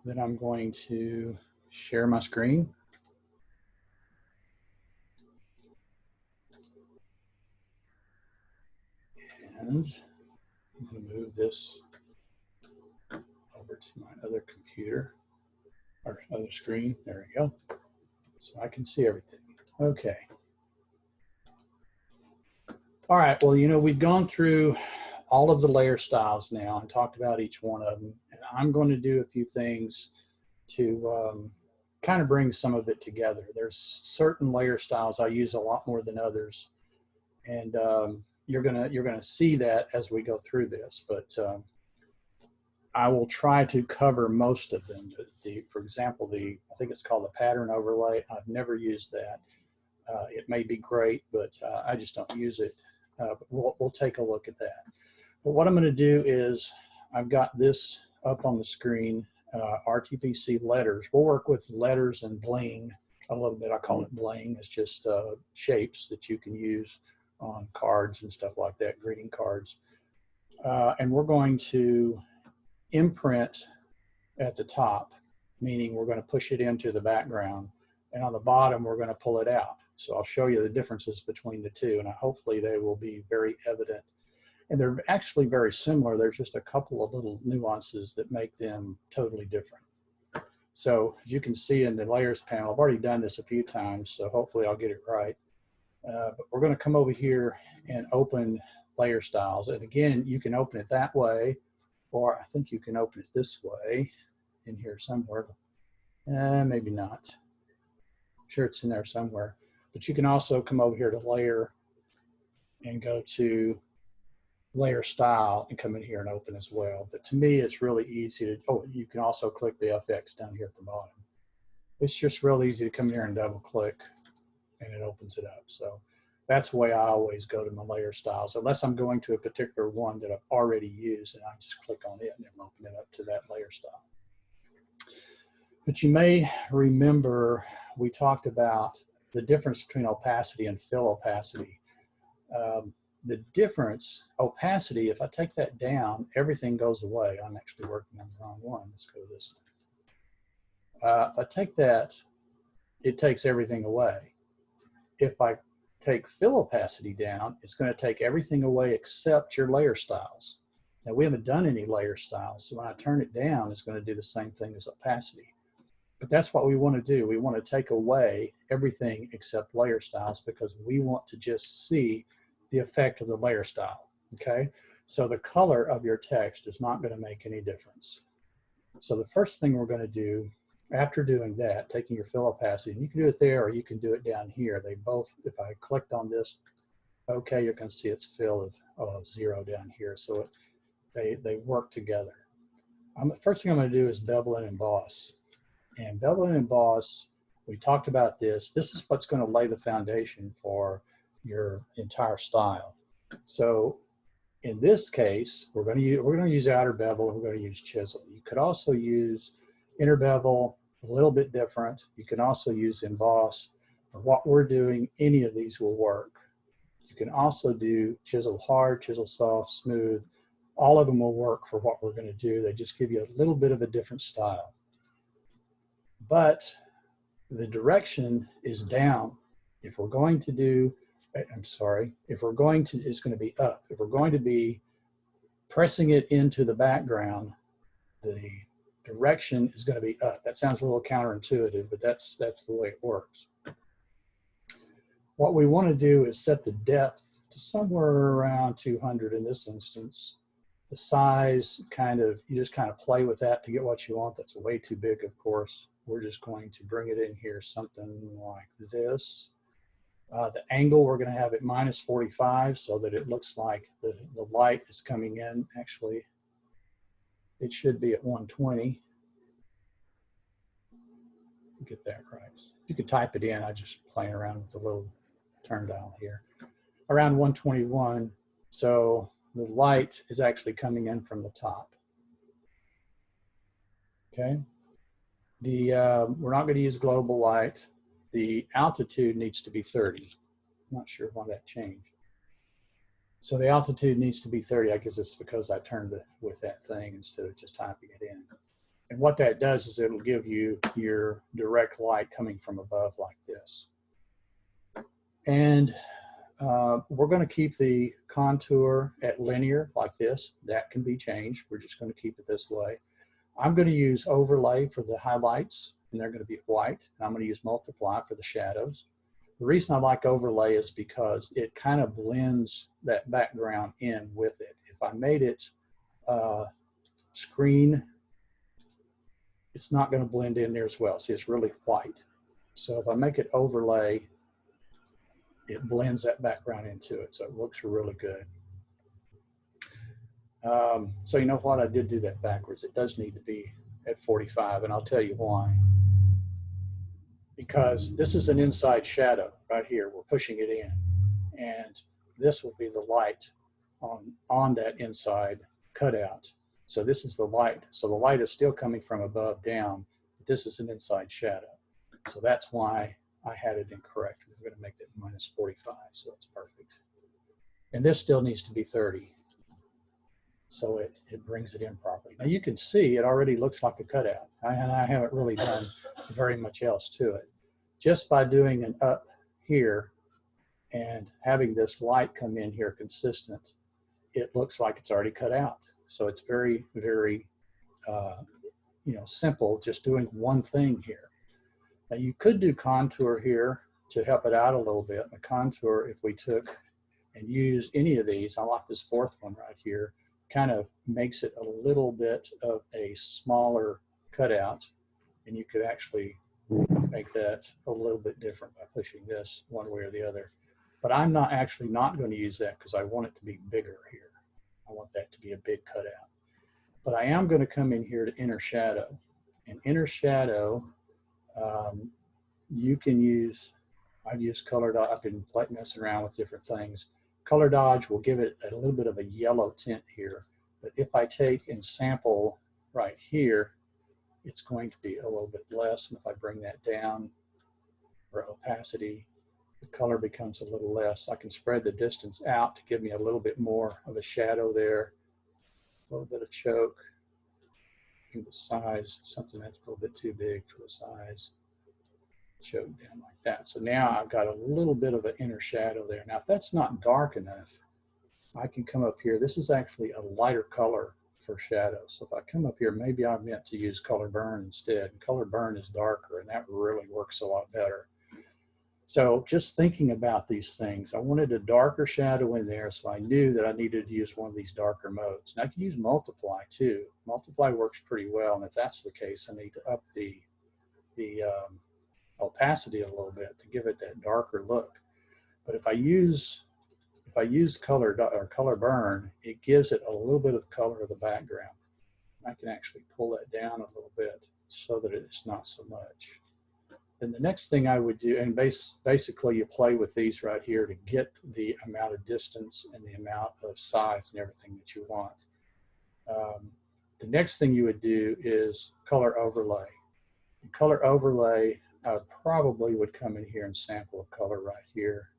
Then I'm going to share my screen. And I'm going to move this over to my other computer, or other screen. There we go. So I can see everything. Okay. All right, well, you know, we've gone through all of the layer styles now and talked about each one of them. And I'm going to do a few things to kind of bring some of it together. There's certain layer styles I use a lot more than others. And you're gonna see that as we go through this, but I will try to cover most of them. For example, I think it's called the pattern overlay. I've never used that. It may be great, but I just don't use it. But we'll take a look at that. But what I'm going to do is I've got this up on the screen, RTPC letters. We'll work with letters and bling a little bit. I call it bling. It's just shapes that you can use on cards and stuff like that, greeting cards. And we're going to imprint at the top, meaning we're going to push it into the background. And on the bottom, we're going to pull it out. So I'll show you the differences between the two, and hopefully they will be very evident. And they're actually very similar. There's just a couple of little nuances that make them totally different. So as you can see in the layers panel, I've already done this a few times, so hopefully I'll get it right. But we're going to come over here and open layer styles. And again, you can open it that way, or I think you can open it this way in here somewhere. Maybe not. I'm sure it's in there somewhere. But you can also come over here to layer and go to layer style and come in here and open as well. But to me, it's really easy to, oh, you can also click the FX down here at the bottom. It's just real easy to come here and double click and it opens it up. So that's the way I always go to my layer styles, unless I'm going to a particular one that I've already used and I just click on it and it'll open it up to that layer style. But you may remember we talked about the difference between opacity and fill opacity. The difference, opacity, if I take that down, everything goes away. I'm actually working on the wrong one. Let's go to this one. If I take that, it takes everything away. If I take fill opacity down, it's going to take everything away except your layer styles. Now, we haven't done any layer styles, so when I turn it down, it's going to do the same thing as opacity. But that's what we want to do. We want to take away everything except layer styles because we want to just see the effect of the layer style, okay? So the color of your text is not going to make any difference. So the first thing we're going to do after doing that, taking your fill opacity, and you can do it there or you can do it down here. They both, if I clicked on this, okay, you're going to see it's fill of 0 down here. So they work together. First thing I'm going to do is bevel and emboss. And bevel and emboss, we talked about this. This is what's going to lay the foundation for your entire style. So in this case, we're going to use outer bevel and we're going to use chisel. You could also use inner bevel, a little bit different. You can also use emboss. For what we're doing, any of these will work. You can also do chisel hard, chisel soft, smooth. All of them will work for what we're going to do. They just give you a little bit of a different style. But the direction is down. If we're going to do, if we're going to, it's going to be up. If we're going to be pressing it into the background, the direction is going to be up. That sounds a little counterintuitive, but that's the way it works. What we want to do is set the depth to somewhere around 200 in this instance. The size, you just kind of play with that to get what you want. That's way too big, of course. We're just going to bring it in here, something like this. The angle, we're going to have it -45 so that it looks like the light is coming in. Actually, it should be at 120. Get that right. You could type it in. I'm just playing around with the little turn dial here. Around 121. So the light is actually coming in from the top. Okay. We're not going to use global light. The altitude needs to be 30. I'm not sure why that changed. So the altitude needs to be 30. I guess it's because I turned it with that thing instead of just typing it in. And what that does is it'll give you your direct light coming from above like this. And we're going to keep the contour at linear like this. That can be changed. We're just going to keep it this way. I'm going to use overlay for the highlights, and they're going to be white. And I'm going to use multiply for the shadows. The reason I like overlay is because it kind of blends that background in with it. If I made it screen, it's not going to blend in there as well. See, it's really white. So if I make it overlay, it blends that background into it, so it looks really good. So you know what, I did do that backwards. It does need to be at 45, and I'll tell you why. Because this is an inside shadow right here. We're pushing it in, and this will be the light on that inside cutout. So this is the light. So the light is still coming from above down, but this is an inside shadow. So that's why I had it incorrect. We're going to make that minus 45, so that's perfect. And this still needs to be 30. So it brings it in properly. Now you can see it already looks like a cutout, and I haven't really done very much else to it. Just by doing an up here and having this light come in here consistent, it looks like it's already cut out. So it's very, very simple, just doing one thing here. Now you could do contour here to help it out a little bit. The contour, if we took and used any of these, I like this fourth one right here, kind of makes it a little bit of a smaller cutout, and you could actually make that a little bit different by pushing this one way or the other. But I'm not going to use that because I want it to be bigger here. I want that to be a big cutout. But I am going to come in here to inner shadow. And inner shadow, you can use, I've used color dodge. I've been messing around with different things. Color dodge will give it a little bit of a yellow tint here. But if I take and sample right here, it's going to be a little bit less. And if I bring that down for opacity, the color becomes a little less. I can spread the distance out to give me a little bit more of a shadow there, a little bit of choke. The size, something that's a little bit too big for the size. Choke down like that. So now I've got a little bit of an inner shadow there. Now if that's not dark enough, I can come up here. This is actually a lighter color for shadow. So if I come up here, maybe I meant to use color burn instead. And color burn is darker, and that really works a lot better. So just thinking about these things, I wanted a darker shadow in there, so I knew that I needed to use one of these darker modes. And I can use multiply too. Multiply works pretty well, and if that's the case, I need to up the opacity a little bit to give it that darker look. But if I use color burn, it gives it a little bit of the color of the background. I can actually pull that down a little bit so that it's not so much. Then the next thing I would do, and basically you play with these right here to get the amount of distance and the amount of size and everything that you want. The next thing you would do is color overlay. In color overlay, I probably would come in here and sample a color right here.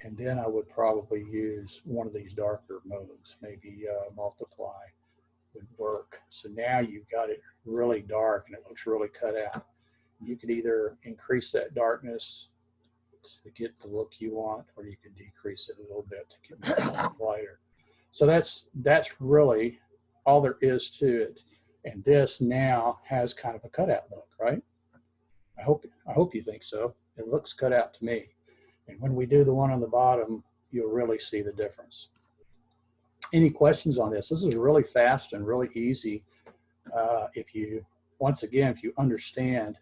And then I would probably use one of these darker modes, maybe multiply would work. So now you've got it really dark and it looks really cut out. You could either increase that darkness to get the look you want, or you could decrease it a little bit to get it lighter. So that's really all there is to it. And this now has kind of a cutout look, right? I hope you think so. It looks cut out to me. And when we do the one on the bottom, you'll really see the difference. Any questions on this? This is really fast and really easy. Once again, if you understand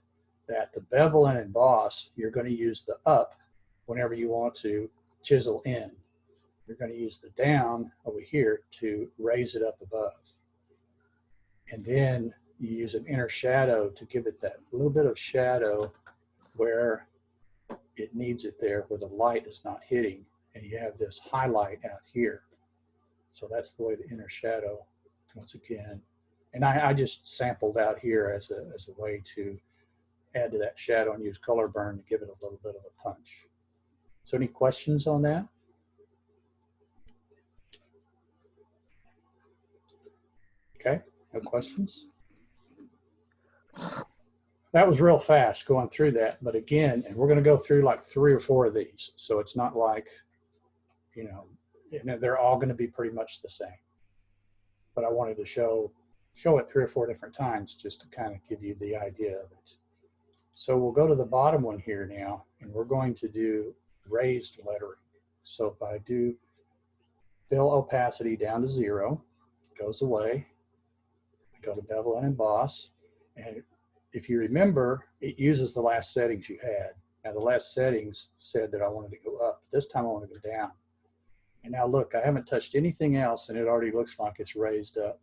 that the bevel and emboss, you're going to use the up whenever you want to chisel in. You're going to use the down over here to raise it up above. And then you use an inner shadow to give it that little bit of shadow where it needs it there, where the light is not hitting, and you have this highlight out here. So that's the way the inner shadow, once again. And I just sampled out here as a way to add to that shadow and use color burn to give it a little bit of a punch. So any questions on that? Okay, no questions? that was real fast going through that. But again, and we're going to go through like 3 or 4 of these. So it's not like, you know, they're all going to be pretty much the same. But I wanted to show it 3 or 4 different times just to kind of give you the idea of it. So we'll go to the bottom one here now, and we're going to do raised lettering. So if I do fill opacity down to 0, it goes away. I go to bevel and emboss, and if you remember, it uses the last settings you had. Now the last settings said that I wanted to go up. This time I want to go down. And now look, I haven't touched anything else, and it already looks like it's raised up.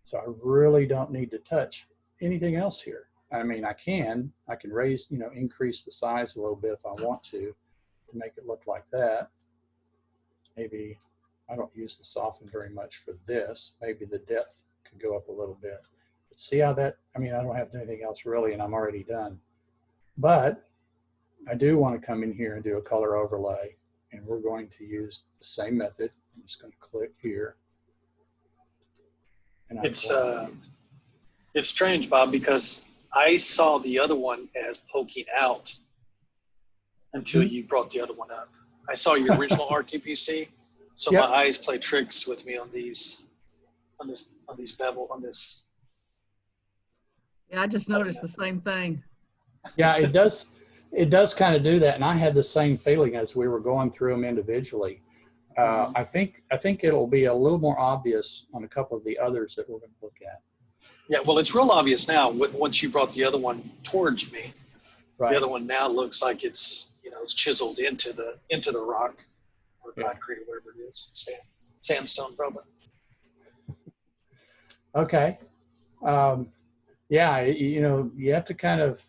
So I really don't need to touch anything else here. I mean, I can raise, you know, increase the size a little bit if I want to make it look like that. Maybe I don't use the soften very much for this. Maybe the depth could go up a little bit. But see how that, I mean, I don't have anything else really, and I'm already done. But I do want to come in here and do a color overlay, and we're going to use the same method. I'm just going to click here. And it's strange, Bob, because I saw the other one as poking out until you brought the other one up. I saw your original RTPC, so yep. my eyes play tricks with me on these bevel, on this. Yeah, I just noticed the same thing. Yeah, it does. It does kind of do that, and I had the same feeling as we were going through them individually. I think it'll be a little more obvious on a couple of the others that we're going to look at. Yeah, well, it's real obvious now. Once you brought the other one towards me, right. The other one now looks like it's, you know, it's chiseled into the rock or concrete or whatever it is, sandstone probably. Okay, yeah, you know, you have to kind of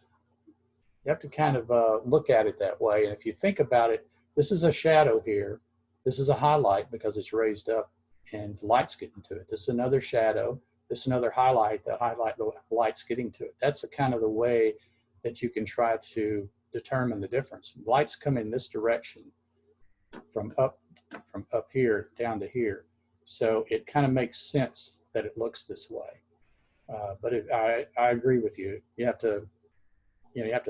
look at it that way. And if you think about it, this is a shadow here. This is a highlight because it's raised up and the light's getting to it. This is another shadow. This is another highlight. The light's getting to it. That's the kind of the way that you can try to determine the difference. Lights come in this direction from up here down to here. So it kind of makes sense that it looks this way. But I agree with you. You have to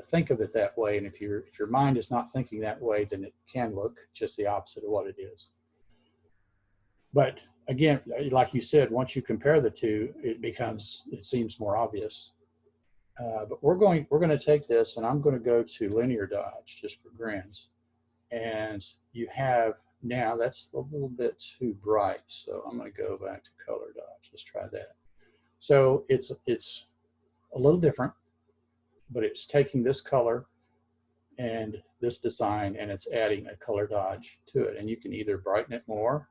think of it that way. And if your mind is not thinking that way, then it can look just the opposite of what it is. But again, like you said, once you compare the two, it seems more obvious. But we're going to take this, and I'm going to go to linear dodge just for grins. And you have now, that's a little bit too bright, so I'm going to go back to color dodge. Let's try that. So it's a little different, but it's taking this color and this design, and it's adding a color dodge to it. And you can either brighten it more,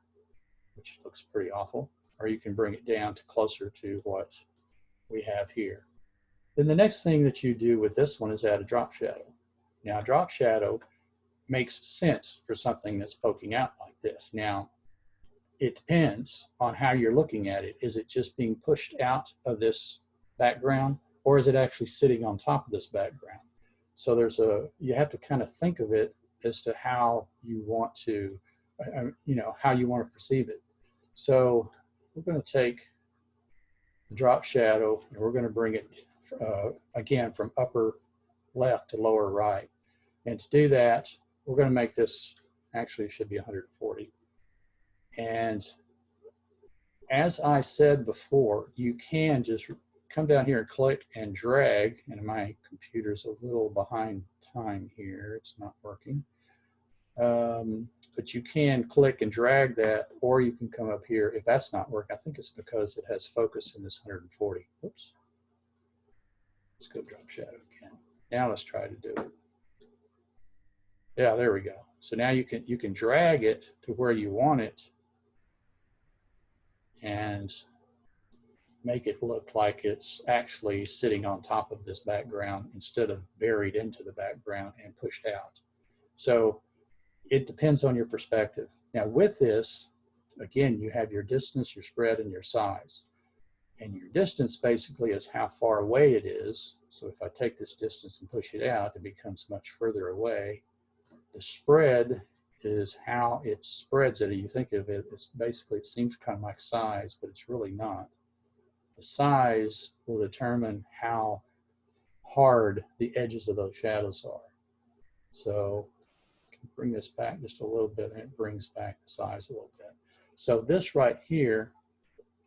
which looks pretty awful, or you can bring it down to closer to what we have here. Then the next thing that you do with this one is add a drop shadow. Now, a drop shadow makes sense for something that's poking out like this. Now, it depends on how you're looking at it. Is it just being pushed out of this background, or is it actually sitting on top of this background? So you have to kind of think of it as to how you want to, how you want to perceive it. So we're going to take the drop shadow, and we're going to bring it again from upper left to lower right. And to do that, we're going to make this, actually it should be 140. And as I said before, you can just come down here and click and drag, and my computer's a little behind time here, it's not working. But you can click and drag that, or you can come up here. If that's not working, I think it's because it has focus in this 140. Oops. Let's go drop shadow again. Now let's try to do it. Yeah, there we go. So now you can drag it to where you want it and make it look like it's actually sitting on top of this background instead of buried into the background and pushed out. So it depends on your perspective. Now with this, again, you have your distance, your spread, and your size. And your distance basically is how far away it is. So if I take this distance and push it out, it becomes much further away. The spread is how it spreads it. You think of it as basically, it seems kind of like size, but it's really not. The size will determine how hard the edges of those shadows are. So bring this back just a little bit, and it brings back the size a little bit. So this right here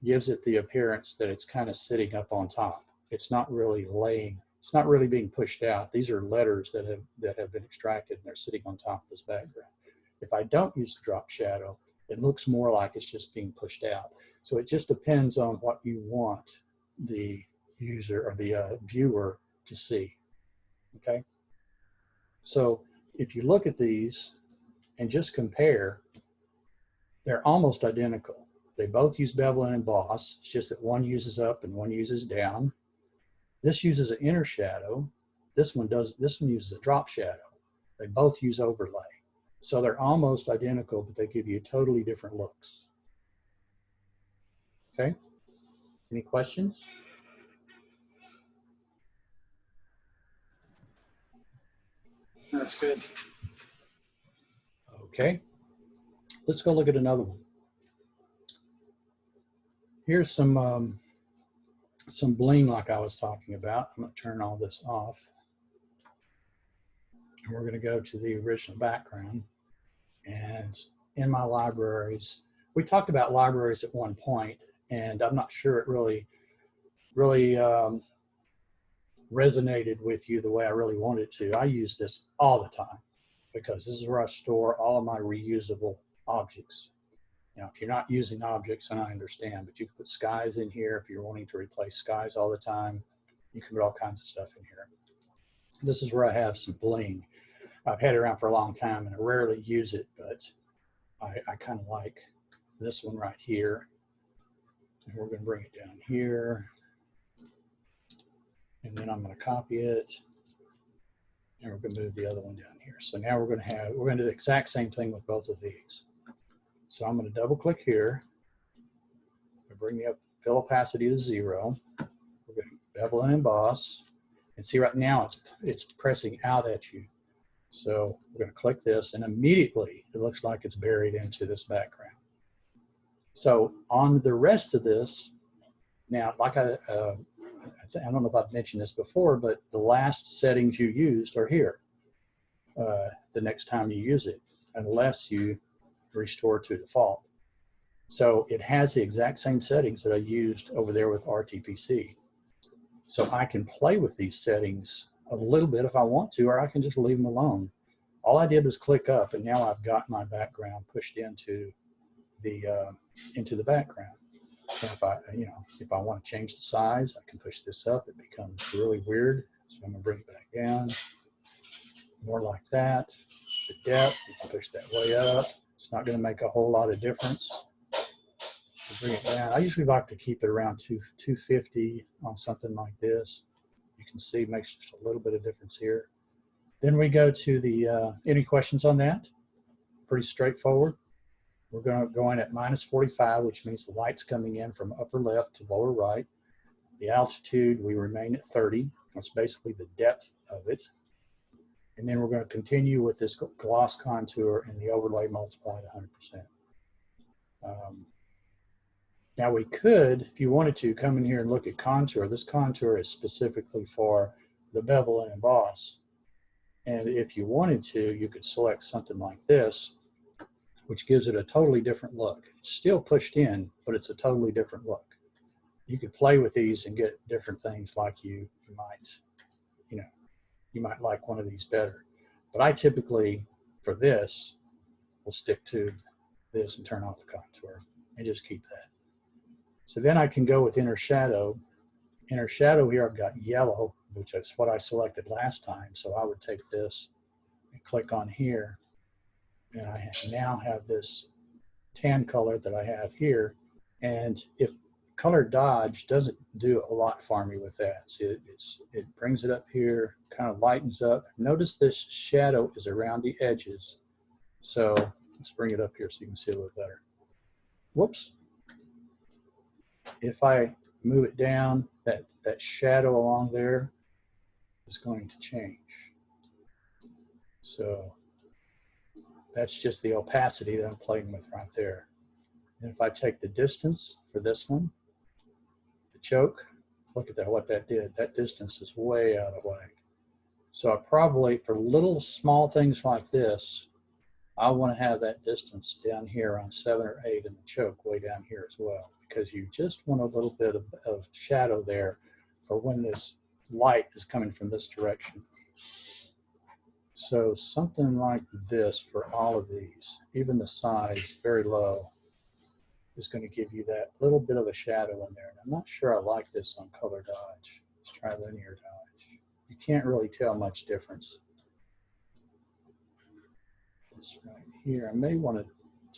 gives it the appearance that it's kind of sitting up on top. It's not really laying, it's not really being pushed out. These are letters that have been extracted, and they're sitting on top of this background. If I don't use the drop shadow, it looks more like it's just being pushed out. So it just depends on what you want the user or the viewer to see, okay? So if you look at these and just compare, they're almost identical. They both use bevel and emboss. It's just that one uses up and one uses down. This uses an inner shadow. This one uses a drop shadow. They both use overlay. So they're almost identical, but they give you totally different looks. Okay? Any questions? That's good. Okay. Let's go look at another one. Here's some bling like I was talking about. I'm going to turn all this off. And we're going to go to the original background. And in my libraries, we talked about libraries at one point, and I'm not sure it really resonated with you the way I really wanted to. I use this all the time because this is where I store all of my reusable objects. Now, if you're not using objects, and I understand, but you can put skies in here if you're wanting to replace skies all the time. You can put all kinds of stuff in here. This is where I have some bling. I've had it around for a long time, and I rarely use it, but I kind of like this one right here. And we're going to bring it down here. And then I'm going to copy it. And we're going to move the other one down here. So now we're going to do the exact same thing with both of these. So I'm going to double click here. Bring the fill opacity to 0. We're going to bevel and emboss. And see right now it's pressing out at you. So we're going to click this, and immediately it looks like it's buried into this background. So on the rest of this, now, like I don't know if I've mentioned this before, but the last settings you used are here the next time you use it, unless you restore to default. So it has the exact same settings that I used over there with RTPC. So I can play with these settings a little bit if I want to, or I can just leave them alone. All I did was click up, and now I've got my background pushed into the background. So if I want to change the size, I can push this up. It becomes really weird. So I'm going to bring it back down, more like that. The depth, you can push that way up. It's not going to make a whole lot of difference. Bring it down. I usually like to keep it around 250 on something like this. You can see it makes just a little bit of difference here. Then we go to the, any questions on that? Pretty straightforward. We're going to go in at -45, which means the light's coming in from upper left to lower right. The altitude, we remain at 30. That's basically the depth of it. And then we're going to continue with this gloss contour and the overlay multiplied 100%. Now we could, if you wanted to, come in here and look at contour. This contour is specifically for the bevel and emboss. And if you wanted to, you could select something like this, which gives it a totally different look. It's still pushed in, but it's a totally different look. You could play with these and get different things like you might like one of these better. But I typically, for this, will stick to this and turn off the contour and just keep that. So then I can go with inner shadow. Inner shadow here, I've got yellow, which is what I selected last time. So I would take this and click on here. And I now have this tan color that I have here. And if color dodge doesn't do a lot for me with that. See, it brings it up here, kind of lightens up. Notice this shadow is around the edges. So let's bring it up here so you can see a little better. Whoops. If I move it down, that shadow along there is going to change. So that's just the opacity that I'm playing with right there. And if I take the distance for this one, the choke, look at that, what that did. That distance is way out of whack. So I probably, for little small things like this, I want to have that distance down here around 7 or 8 and the choke way down here as well, because you just want a little bit of shadow there for when this light is coming from this direction. So something like this for all of these, even the size very low, is going to give you that little bit of a shadow in there. And I'm not sure I like this on color dodge. Let's try linear dodge. You can't really tell much difference. This right here, I may want to,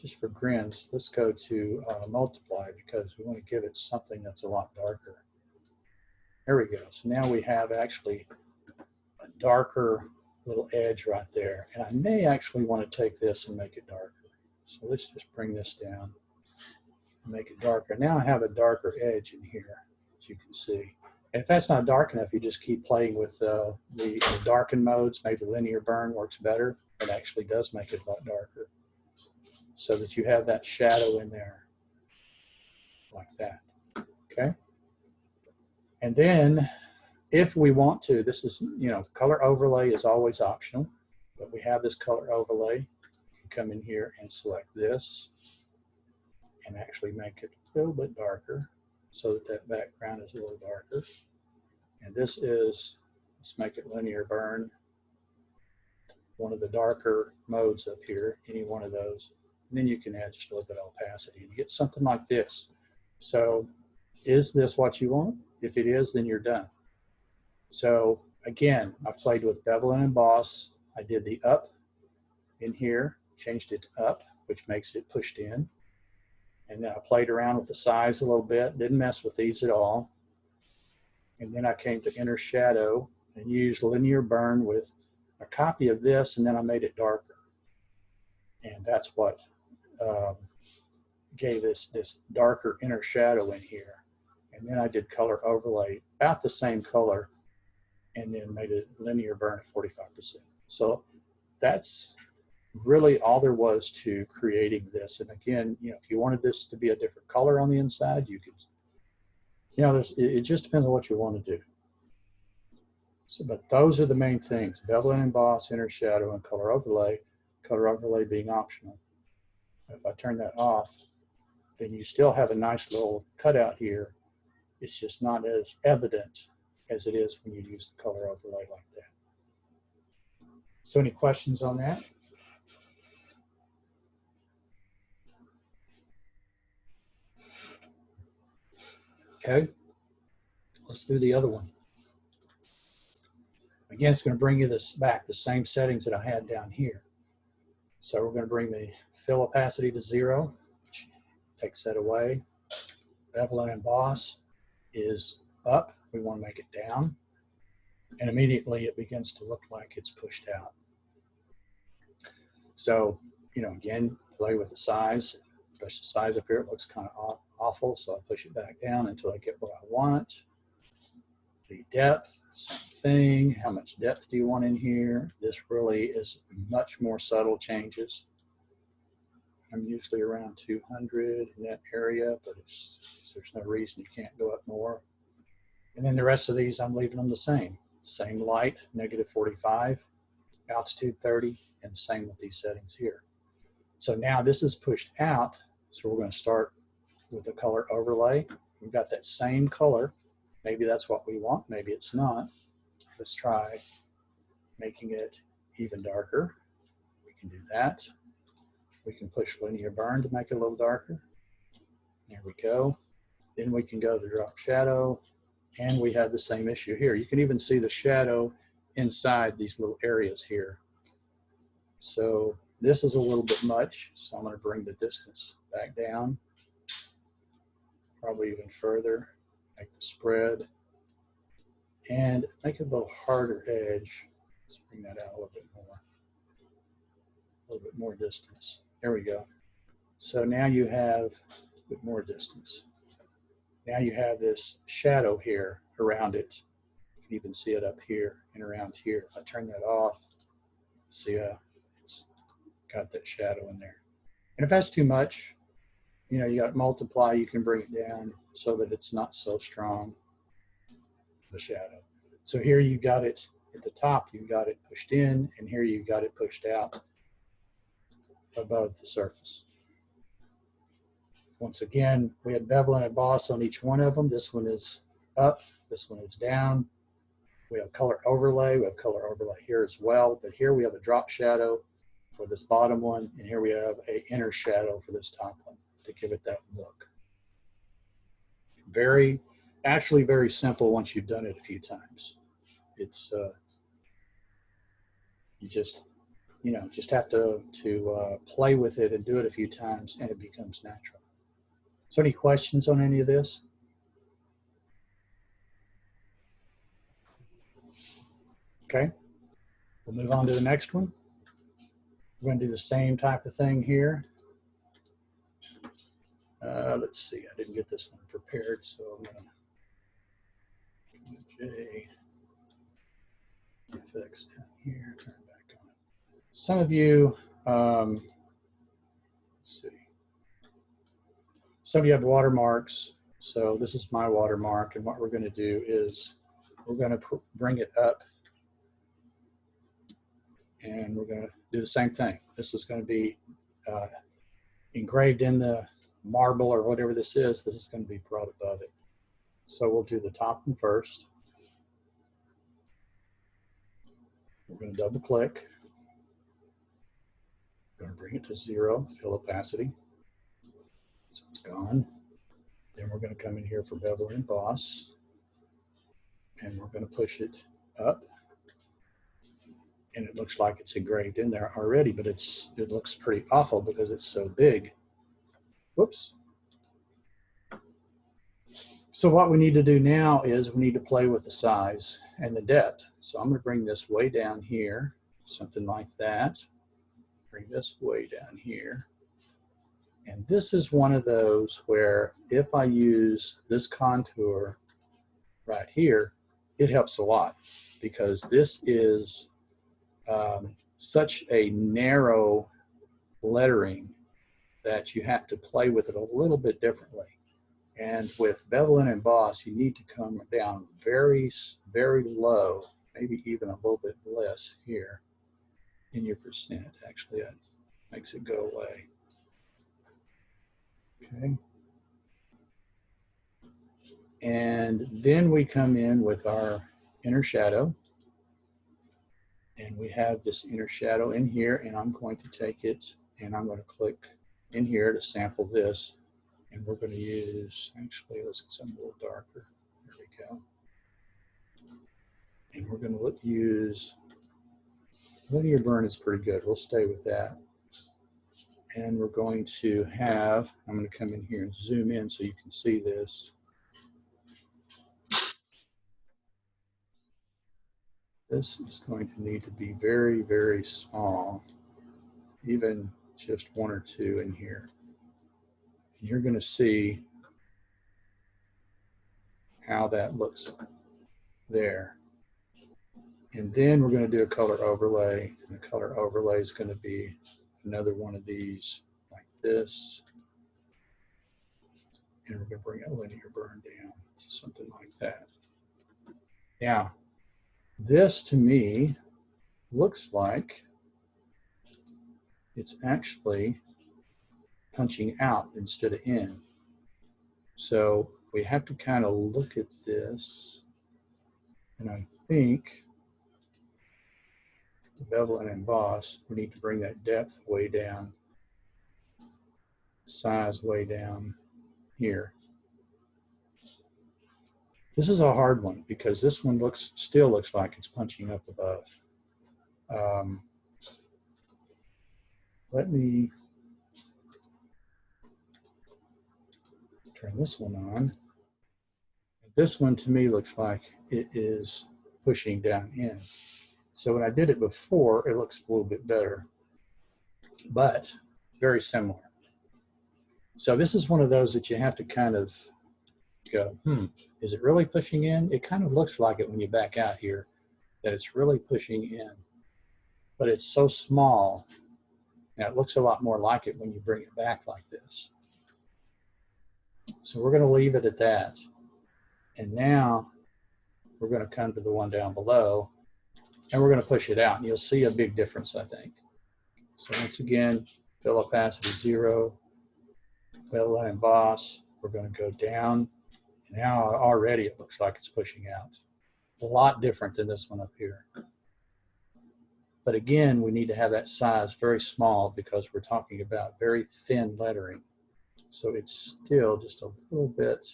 just for grins, let's go to multiply, because we want to give it something that's a lot darker. There we go. So now we have actually a darker little edge right there. And I may actually want to take this and make it darker. So let's just bring this down and make it darker. Now I have a darker edge in here, as you can see. And if that's not dark enough, you just keep playing with the darken modes. Maybe linear burn works better. It actually does make it a lot darker, so that you have that shadow in there like that, okay? And then if we want to, this is, color overlay is always optional, but we have this color overlay. You can come in here and select this and actually make it a little bit darker so that that background is a little darker. And this is, let's make it linear burn, one of the darker modes up here, any one of those. And then you can add just a little bit of opacity and you get something like this. So is this what you want? If it is, then you're done. So again, I've played with bevel and emboss. I did the up in here, changed it to up, which makes it pushed in. And then I played around with the size a little bit, didn't mess with these at all. And then I came to inner shadow and used linear burn with a copy of this, and then I made it darker. And that's what gave us this darker inner shadow in here. And then I did color overlay, about the same color, and then made it linear burn at 45%. So that's really all there was to creating this. And again, if you wanted this to be a different color on the inside, you could, it just depends on what you want to do. So, but those are the main things: bevel and emboss, inner shadow, and color overlay being optional. If I turn that off, then you still have a nice little cutout here. It's just not as evident as it is when you use the color overlay like that. So any questions on that? Okay, let's do the other one. Again, it's going to bring you this back, the same settings that I had down here. So we're going to bring the fill opacity to 0, which takes that away. Bevel and emboss is up. We want to make it down. And immediately it begins to look like it's pushed out. So, again, play with the size. Push the size up here. It looks kind of awful, so I push it back down until I get what I want. The depth, same thing. How much depth do you want in here? This really is much more subtle changes. I'm usually around 200 in that area, but there's no reason you can't go up more. And then the rest of these, I'm leaving them the same. Same light, -45, altitude 30, and the same with these settings here. So now this is pushed out, so we're going to start with the color overlay. We've got that same color. Maybe that's what we want, maybe it's not. Let's try making it even darker. We can do that. We can push linear burn to make it a little darker. There we go. Then we can go to drop shadow, and we have the same issue here. You can even see the shadow inside these little areas here. So this is a little bit much, so I'm going to bring the distance back down, probably even further, make the spread, and make it a little harder edge. Let's bring that out a little bit more distance. There we go. So now you have a bit more distance. Now you have this shadow here around it. You can even see it up here and around here. If I turn that off, see it's got that shadow in there. And if that's too much, you got multiply, you can bring it down so that it's not so strong. the shadow. So here you got it at the top, you've got it pushed in, and here you've got it pushed out above the surface. Once again, we had bevel and emboss on each one of them. This one is up, this one is down. We have color overlay, we have color overlay here as well, but here we have a drop shadow for this bottom one, and here we have an inner shadow for this top one to give it that look. Actually very simple once you've done it a few times. It's, you just have to play with it and do it a few times and it becomes natural. So any questions on any of this? Okay, we'll move on to the next one. We're going to do the same type of thing here. Let's see, I didn't get this one prepared, so I'm going to J FX down here, turn back on. Some of you, let's see, some of you have watermarks. So this is my watermark, and what we're going to do is we're going to bring it up, and we're going to do the same thing. This is going to be engraved in the marble or whatever this is. This is going to be brought above it. So we'll do the top one first. We're going to double click. We're going to bring it to 0, fill opacity. So it's gone. Then we're going to come in here for bevel and emboss, and we're going to push it up. And it looks like it's engraved in there already, but it looks pretty awful because it's so big. Whoops. So what we need to do now is we need to play with the size and the depth. So I'm going to bring this way down here, something like that. Bring this way down here. And this is one of those where if I use this contour right here, it helps a lot because this is such a narrow lettering that you have to play with it a little bit differently. And with bevel and emboss, you need to come down very, very low, maybe even a little bit less here in your percent. Actually, that makes it go away. Okay. And then we come in with our inner shadow. And we have this inner shadow in here, and I'm going to take it and I'm going to click in here to sample this. And we're going to use, actually, let's get something a little darker. There we go. And we're going to use, linear burn is pretty good. We'll stay with that. And we're going to have, I'm going to come in here and zoom in so you can see this. This is going to need to be very, very small, even just 1 or 2 in here. And you're going to see how that looks there. And then we're going to do a color overlay. And the color overlay is going to be another one of these like this. And we're going to bring a linear burn down to something like that. Now, this to me looks like it's actually punching out instead of in. So we have to kind of look at this, and I think the bevel and emboss, we need to bring that depth way down, size way down here. This is a hard one because this one still looks like it's punching up above. Let me turn this one on. This one to me looks like it is pushing down in. So when I did it before, it looks a little bit better, but very similar. So this is one of those that you have to kind of go, is it really pushing in? It kind of looks like it when you back out here, that it's really pushing in, but it's so small. Now it looks a lot more like it when you bring it back like this. So we're going to leave it at that. And now we're going to come to the one down below, and we're going to push it out, and you'll see a big difference, I think. So once again, fill opacity 0, bevel and emboss. We're going to go down. Now already it looks like it's pushing out. A lot different than this one up here. But again, we need to have that size very small because we're talking about very thin lettering. So it's still just a little bit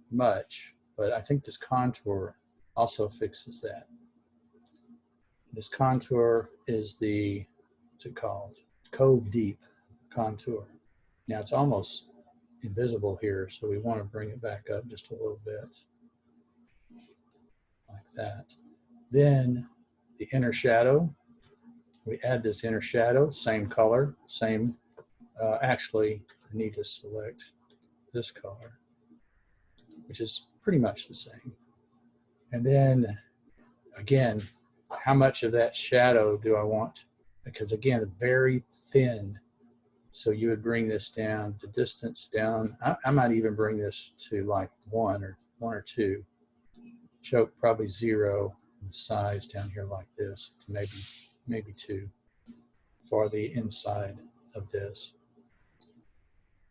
much, but I think this contour also fixes that. This contour is the, what's it called? Cove Deep contour. Now it's almost invisible here, so we want to bring it back up just a little bit, like that. Then the inner shadow, we add this inner shadow, same color, same, actually I need to select this color, which is pretty much the same. And then again, how much of that shadow do I want? Because again, very thin. So you would bring this down, the distance down. I might even bring this to like 1 or 2. Choke probably 0, and the size down here like this to maybe 2 for the inside of this.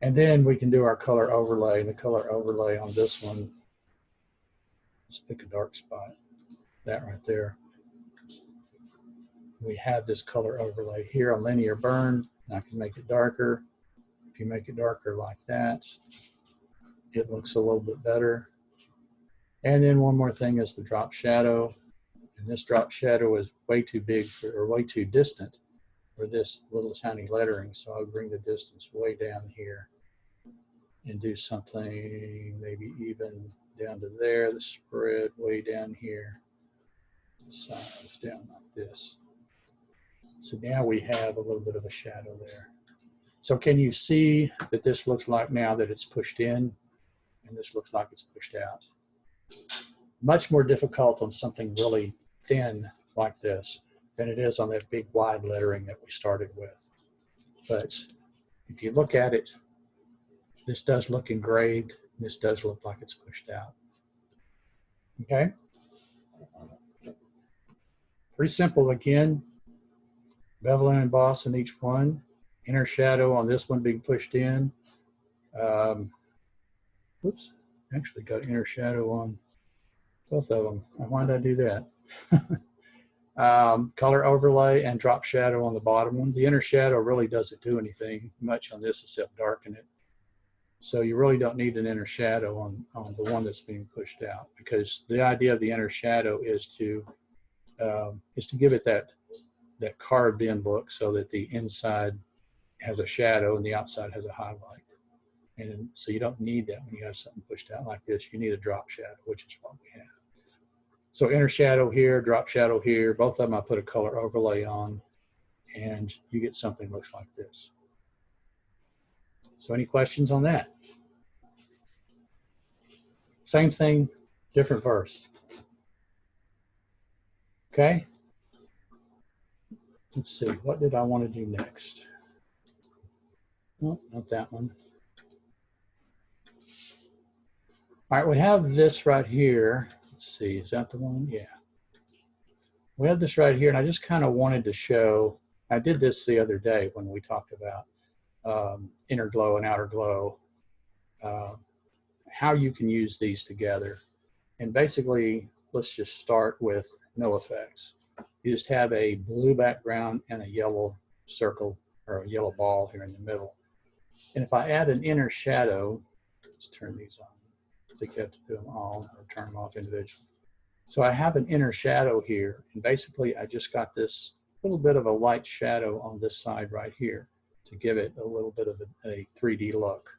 And then we can do our color overlay. The color overlay on this one, let's pick a dark spot, that right there. We have this color overlay here on linear burn, and I can make it darker. If you make it darker like that, it looks a little bit better. And then one more thing is the drop shadow. And this drop shadow is way too big or way too distant for this little tiny lettering. So I'll bring the distance way down here and do something maybe even down to there, the spread way down here, the size down like this. So now we have a little bit of a shadow there. So can you see that this looks like now that it's pushed in, and this looks like it's pushed out? Much more difficult on something really thin like this than it is on that big wide lettering that we started with. But if you look at it, this does look engraved. This does look like it's pushed out. Okay? Pretty simple again. Bevel and emboss in each one. Inner shadow on this one being pushed in. Whoops, actually got inner shadow on both of them. Why did I do that? Color overlay and drop shadow on the bottom one. The inner shadow really doesn't do anything much on this except darken it. So you really don't need an inner shadow on the one that's being pushed out, because the idea of the inner shadow is to give it that carved in look so that the inside has a shadow and the outside has a highlight. And so you don't need that when you have something pushed out like this. You need a drop shadow, which is what we have. So inner shadow here, drop shadow here. Both of them I put a color overlay on, and you get something that looks like this. So any questions on that? Same thing, different verse. Okay? Let's see, what did I want to do next? Oh, not that one. All right, we have this right here. Let's see, is that the one? Yeah. We have this right here, and I just kind of wanted to show, I did this the other day when we talked about inner glow and outer glow, how you can use these together. And basically, let's just start with no effects. You just have a blue background and a yellow circle or a yellow ball here in the middle. And if I add an inner shadow, let's turn these on. I think you have to do them all or turn them off individually. So I have an inner shadow here, and basically I just got this little bit of a light shadow on this side right here to give it a little bit of a 3D look.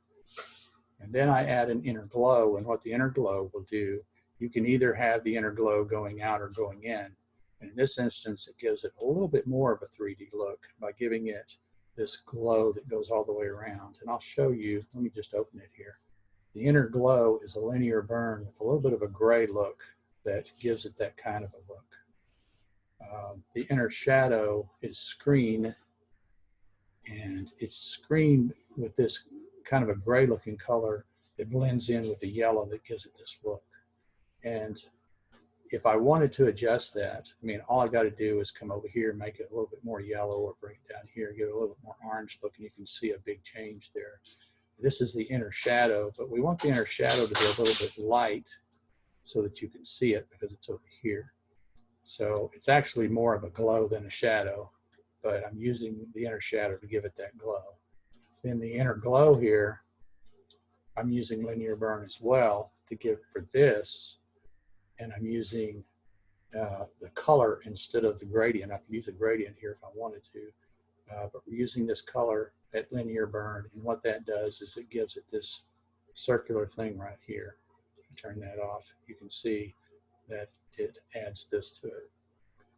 And then I add an inner glow, and what the inner glow will do, you can either have the inner glow going out or going in. And in this instance, it gives it a little bit more of a 3D look by giving it this glow that goes all the way around. And I'll show you, let me just open it here. The inner glow is a linear burn with a little bit of a gray look that gives it that kind of a look. The inner shadow is screen, and it's screened with this kind of a gray looking color that blends in with the yellow that gives it this look. And if I wanted to adjust that, I mean, all I got to do is come over here and make it a little bit more yellow, or bring it down here, give it a little bit more orange look, and you can see a big change there. This is the inner shadow, but we want the inner shadow to be a little bit light so that you can see it because it's over here. So it's actually more of a glow than a shadow, but I'm using the inner shadow to give it that glow. Then the inner glow here, I'm using linear burn as well to give for this, and I'm using the color instead of the gradient. I can use a gradient here if I wanted to, but we're using this color at linear burn, and what that does is it gives it this circular thing right here. Turn that off, you can see that it adds this to it.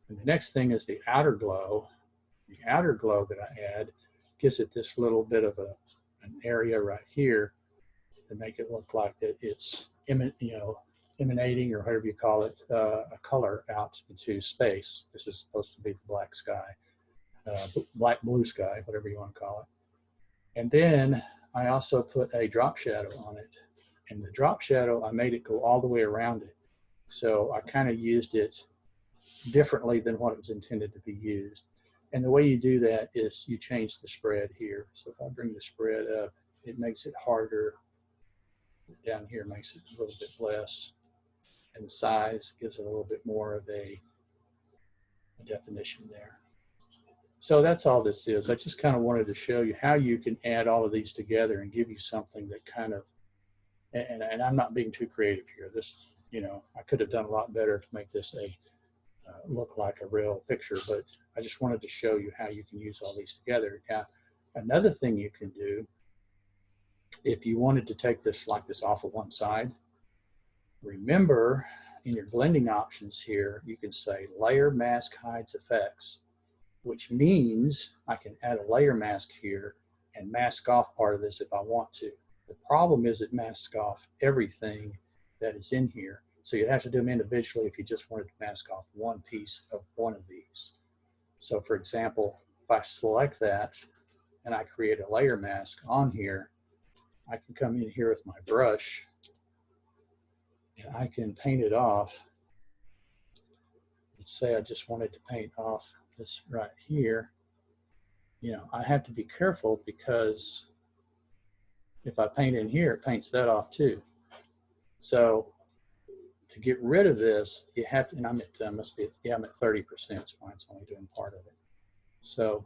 And the next thing is the outer glow. The outer glow that I add gives it this little bit of an area right here to make it look like that it's emanating, or whatever you call it, a color out into space. This is supposed to be the black sky, black blue sky, whatever you want to call it. And then I also put a drop shadow on it. And the drop shadow, I made it go all the way around it. So I kind of used it differently than what it was intended to be used. And the way you do that is you change the spread here. So if I bring the spread up, it makes it harder. Down here makes it a little bit less. And the size gives it a little bit more of a definition there. So that's all this is. I just kind of wanted to show you how you can add all of these together and give you something that kind of, and I'm not being too creative here. This, I could have done a lot better to make this look like a real picture, but I just wanted to show you how you can use all these together. Now, another thing you can do, if you wanted to take this like this off of one side, remember in your blending options here, you can say layer mask hides effects, which means I can add a layer mask here and mask off part of this if I want to. The problem is it masks off everything that is in here. So you'd have to do them individually if you just wanted to mask off one piece of one of these. So for example, if I select that and I create a layer mask on here, I can come in here with my brush and I can paint it off. Let's say I just wanted to paint off this right here. I have to be careful because if I paint in here, it paints that off too. So to get rid of this, you have to, and I'm at, I'm at 30%, so it's only doing part of it. So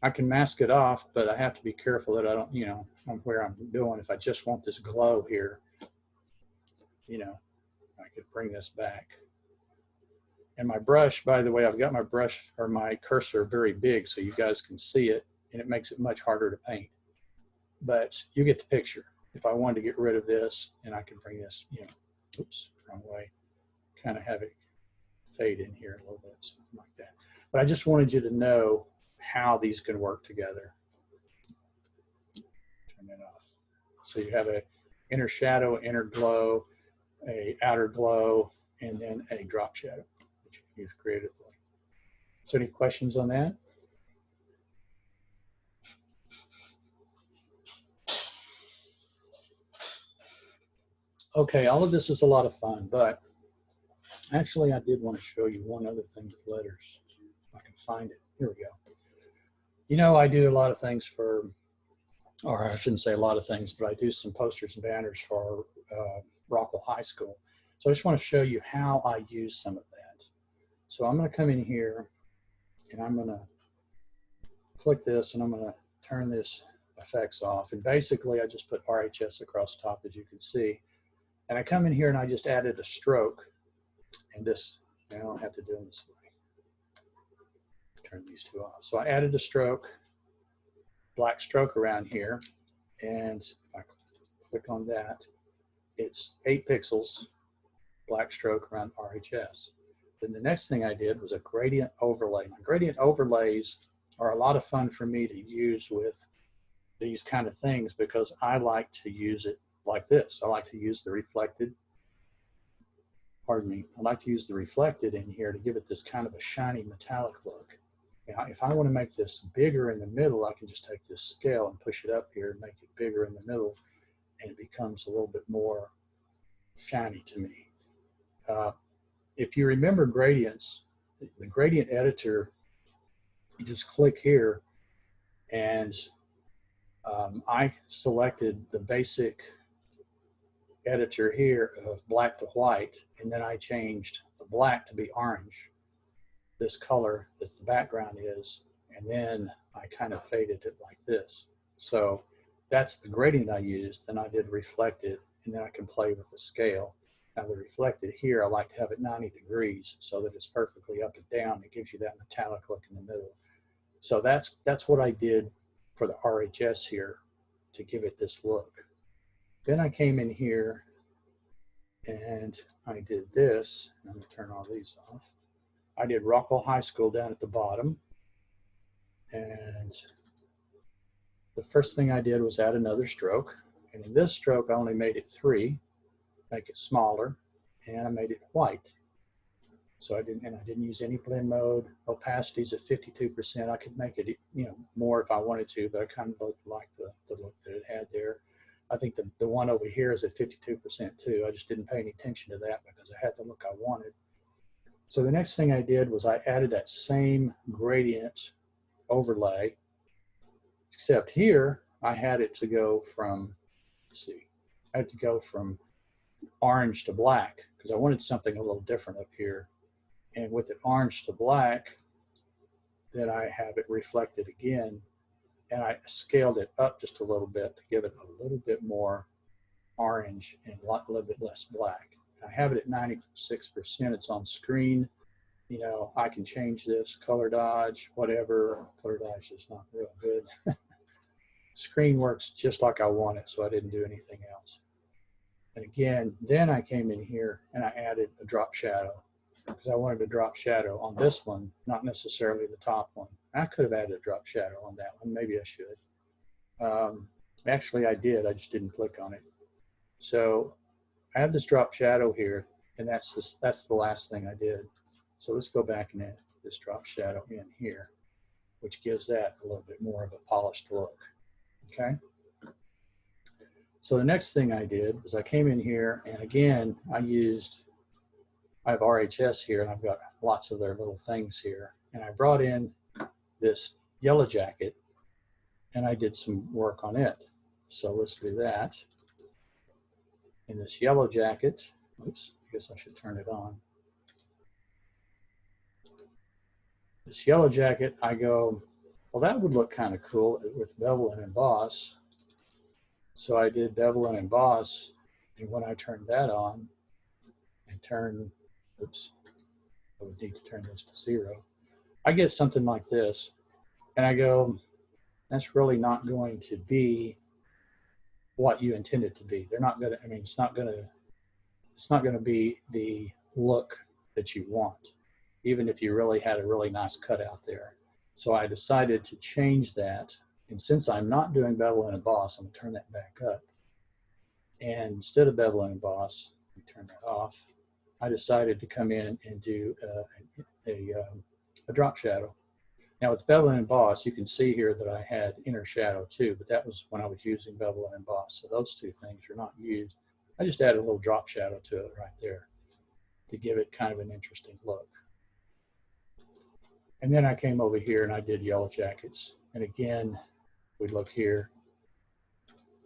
I can mask it off, but I have to be careful that I don't, where I'm doing. If I just want this glow here, I could bring this back. And my brush, by the way, I've got my brush or my cursor very big so you guys can see it, and it makes it much harder to paint. But you get the picture. If I wanted to get rid of this, and I can bring this, oops, wrong way, kind of have it fade in here a little bit, something like that. But I just wanted you to know how these can work together. Turn that off. So you have a inner shadow, inner glow, a outer glow, and then a drop shadow that you can use creatively. So any questions on that? Okay, all of this is a lot of fun, but actually I did want to show you one other thing with letters. If I can find it. Here we go. I do a lot of things for, or I shouldn't say a lot of things, but I do some posters and banners for Rockwell High School. So I just want to show you how I use some of that. So I'm going to come in here and I'm going to click this and I'm going to turn this effects off. And basically I just put RHS across the top, as you can see. And I come in here and I just added a stroke. And this, I don't have to do them this way. Turn these two off. So I added a stroke, black stroke around here. And if I click on that, it's 8 pixels, black stroke around RHS. Then the next thing I did was a gradient overlay. My gradient overlays are a lot of fun for me to use with these kind of things because I like to use it like this. I like to use the reflected, I like to use the reflected in here to give it this kind of a shiny metallic look. Now, if I want to make this bigger in the middle, I can just take this scale and push it up here and make it bigger in the middle, and it becomes a little bit more shiny to me. If you remember gradients, the gradient editor, you just click here, and I selected the basic editor here of black to white, and then I changed the black to be orange, this color that the background is, and then I kind of faded it like this. So that's the gradient I used. Then I did reflected, and then I can play with the scale. Now the reflected here, I like to have it 90 degrees so that it's perfectly up and down. It gives you that metallic look in the middle. So that's what I did for the RHS here to give it this look. Then I came in here and I did this. I'm going to turn all these off. I did Rockwell High School down at the bottom. And the first thing I did was add another stroke. And in this stroke, I only made it 3, make it smaller, and I made it white. So I didn't use any blend mode. Opacity's at 52%. I could make it, more if I wanted to, but I kind of like the look that it had there. I think the one over here is at 52% too. I just didn't pay any attention to that because I had the look I wanted. So the next thing I did was I added that same gradient overlay, except here I had it to go from, I had to go from orange to black because I wanted something a little different up here. And with it orange to black, then I have it reflected again, and I scaled it up just a little bit to give it a little bit more orange and a little bit less black. I have it at 96%. It's on screen. I can change this, color dodge, whatever. Color dodge is not real good. Screen works just like I want it, so I didn't do anything else. And again, then I came in here and I added a drop shadow because I wanted a drop shadow on this one, not necessarily the top one. I could have added a drop shadow on that one. Maybe I should. Actually, I did. I just didn't click on it. So I have this drop shadow here, and that's the last thing I did. So let's go back and add this drop shadow in here, which gives that a little bit more of a polished look. Okay. So the next thing I did was I came in here, and again, I have RHS here, and I've got lots of their little things here. And I brought in this yellow jacket, and I did some work on it. So let's do that. In this yellow jacket, oops, I guess I should turn it on. This yellow jacket, I go, well, that would look kind of cool with bevel and emboss. So I did bevel and emboss, and when I turned that on and oops, I would need to turn this to 0. I get something like this, and I go, that's really not going to be what you intend it to be. They're not gonna, it's not gonna be the look that you want, even if you really had a really nice cutout there. So I decided to change that. And since I'm not doing bevel and emboss, I'm gonna turn that back up. And instead of bevel and emboss, let me turn that off. I decided to come in and do a drop shadow. Now with bevel and emboss, you can see here that I had inner shadow too, but that was when I was using bevel and emboss. So those two things are not used. I just added a little drop shadow to it right there to give it kind of an interesting look. And then I came over here and I did yellow jackets. And again, we look here.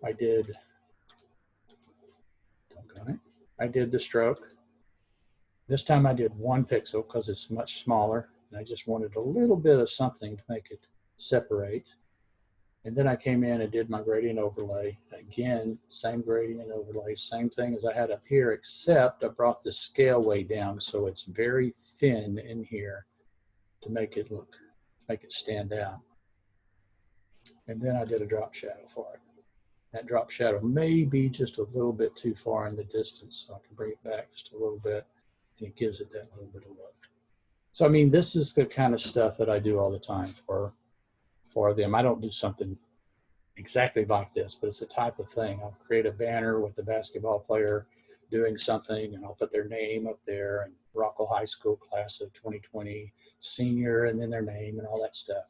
I did the stroke. This time I did 1 pixel because it's much smaller, and I just wanted a little bit of something to make it separate. And then I came in and did my gradient overlay. Again, same gradient overlay, same thing as I had up here, except I brought the scale way down so it's very thin in here to make it stand out. And then I did a drop shadow for it. That drop shadow may be just a little bit too far in the distance, so I can bring it back just a little bit, and it gives it that little bit of look. So, this is the kind of stuff that I do all the time for them. I don't do something exactly like this, but it's a type of thing. I'll create a banner with the basketball player doing something, and I'll put their name up there, and Rockwell High School class of 2020 senior, and then their name and all that stuff.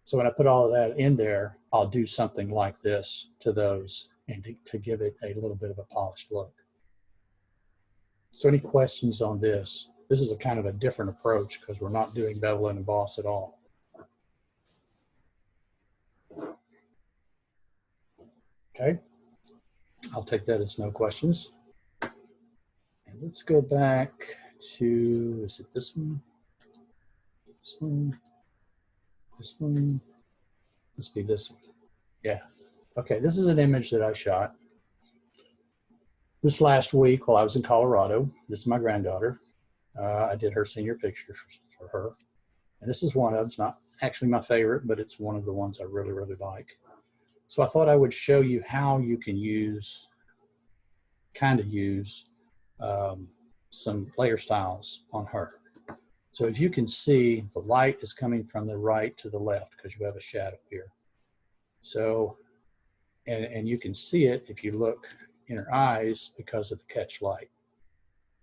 So when I put all of that in there, I'll do something like this to those and to give it a little bit of a polished look. So any questions on this? This is a kind of a different approach because we're not doing bevel and emboss at all. Okay, I'll take that as no questions. And let's go back to, is it this one? This one? This one? Must be this one. Yeah. Okay, this is an image that I shot this last week while I was in Colorado. This is my granddaughter. I did her senior picture for her. And this is one of them. It's not actually my favorite, but it's one of the ones I really, really like. So I thought I would show you how you can use, some layer styles on her. So as you can see, the light is coming from the right to the left because you have a shadow here. So, and you can see it if you look in her eyes because of the catch light.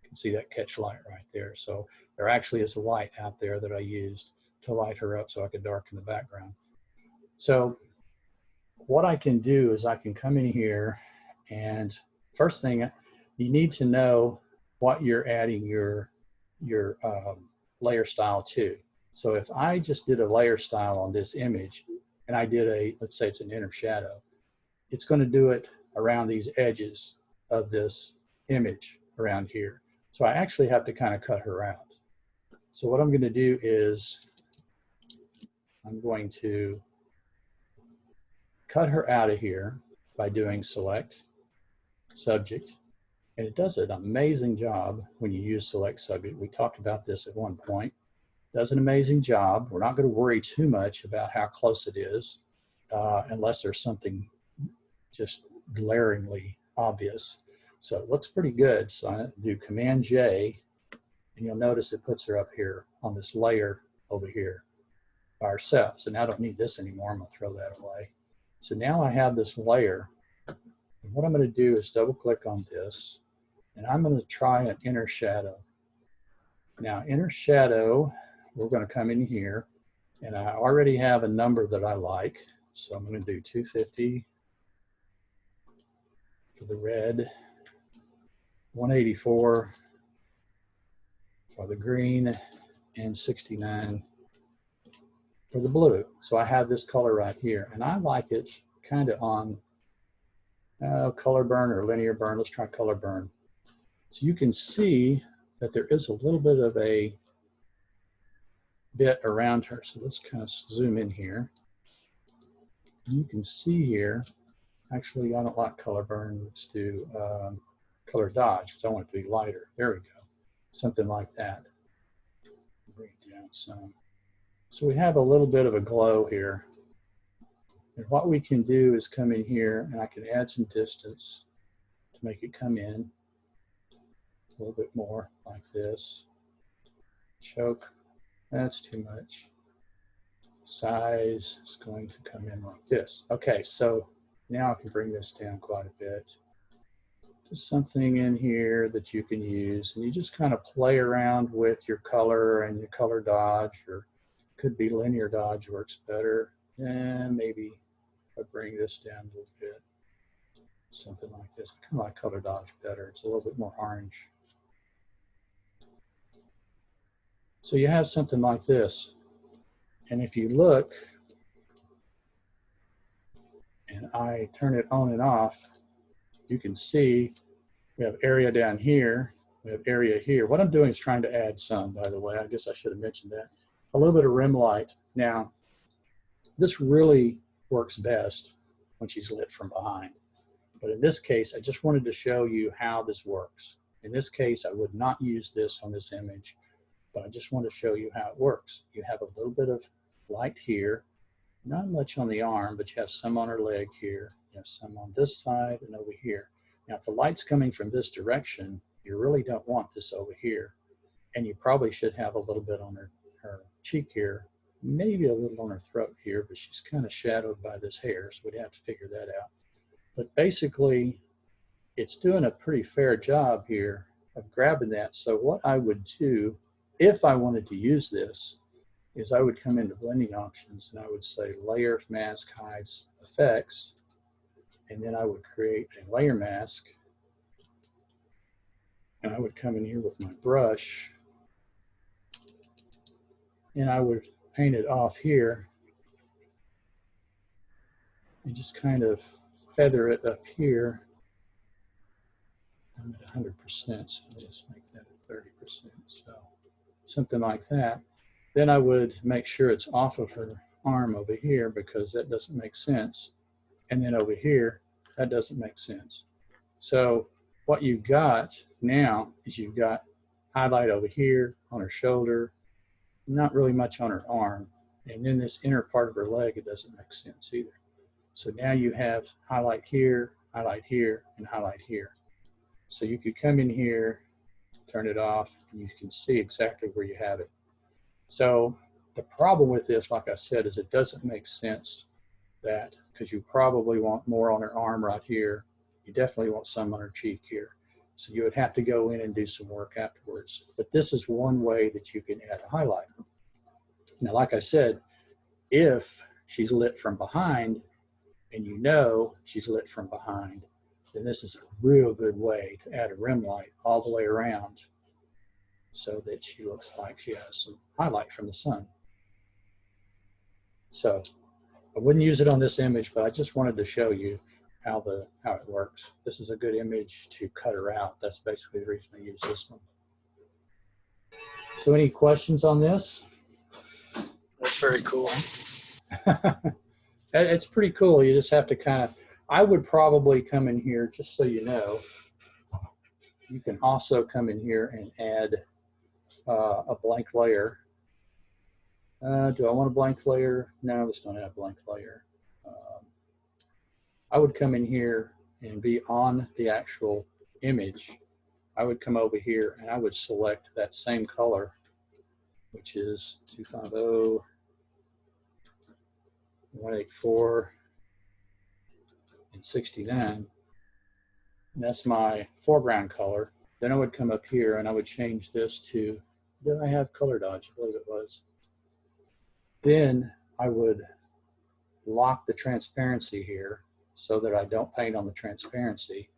You can see that catch light right there. So there actually is a light out there that I used to light her up so I could darken the background. So what I can do is I can come in here, and first thing, you need to know what you're adding your layer style to. So if I just did a layer style on this image and I did a, let's say it's an inner shadow, it's going to do it around these edges of this image around here. So I actually have to kind of cut her out. So what I'm going to do is I'm going to cut her out of here by doing select subject. And it does an amazing job when you use select subject. We talked about this at one point. It does an amazing job. We're not going to worry too much about how close it is unless there's something just glaringly obvious. So it looks pretty good. So I do Command J, and you'll notice it puts her up here on this layer over here by herself. So now I don't need this anymore. I'm going to throw that away. So now I have this layer. And what I'm going to do is double click on this, and I'm going to try an inner shadow. Now inner shadow, we're going to come in here, and I already have a number that I like. So I'm going to do 250 for the red, 184 for the green, and 69 for the blue. So I have this color right here, and I like it kind of on color burn or linear burn. Let's try color burn. So you can see that there is a little bit of a bit around her. So let's kind of zoom in here. You can see here, actually I don't like color burn. Let's do color dodge because I want it to be lighter. There we go. Something like that. Bring it down some. So we have a little bit of a glow here. And what we can do is come in here, and I can add some distance to make it come in a little bit more like this. Choke, that's too much. Size is going to come in like this. Okay, so now I can bring this down quite a bit. Just something in here that you can use, and you just kind of play around with your color and your color dodge, or could be linear dodge works better. And maybe if I bring this down a little bit, something like this. I kind of like color dodge better. It's a little bit more orange. So you have something like this. And if you look, and I turn it on and off, you can see we have area down here, we have area here. What I'm doing is trying to add some, by the way. I guess I should have mentioned that. A little bit of rim light. Now, this really works best when she's lit from behind. But in this case, I just wanted to show you how this works. In this case, I would not use this on this image, but I just want to show you how it works. You have a little bit of light here, not much on the arm, but you have some on her leg here. You have some on this side and over here. Now, if the light's coming from this direction, you really don't want this over here. And you probably should have a little bit on her cheek here, maybe a little on her throat here, but she's kind of shadowed by this hair, so we'd have to figure that out. But basically, it's doing a pretty fair job here of grabbing that. So what I would do, if I wanted to use this, is I would come into blending options and I would say layer mask hides effects, and then I would create a layer mask. And I would come in here with my brush and I would paint it off here and just kind of feather it up here. I'm at 100%, so I'll just make that at 30%. So something like that. Then I would make sure it's off of her arm over here because that doesn't make sense. And then over here, that doesn't make sense. So what you've got now is you've got highlight over here on her shoulder, not really much on her arm. And then this inner part of her leg, it doesn't make sense either. So now you have highlight here, and highlight here. So you could come in here, turn it off, and you can see exactly where you have it. So the problem with this, like I said, is it doesn't make sense that, because you probably want more on her arm right here. You definitely want some on her cheek here. So you would have to go in and do some work afterwards. But this is one way that you can add a highlight. Now, like I said, if she's lit from behind and you know she's lit from behind, then this is a real good way to add a rim light all the way around so that she looks like she has some highlight from the sun. So I wouldn't use it on this image, but I just wanted to show you how it works. This is a good image to cut her out. That's basically the reason I use this one. So any questions on this? That's very cool. It's pretty cool. You just have to kind of, I would probably come in here, just so you know, you can also come in here and add a blank layer. Do I want a blank layer? No, let's don't have a blank layer. I would come in here and be on the actual image. I would come over here and I would select that same color, which is 250, 184, and 69. And that's my foreground color. Then I would come up here and I would change this to, did I have color dodge? I believe it was. Then I would lock the transparency here so that I don't paint on the transparency.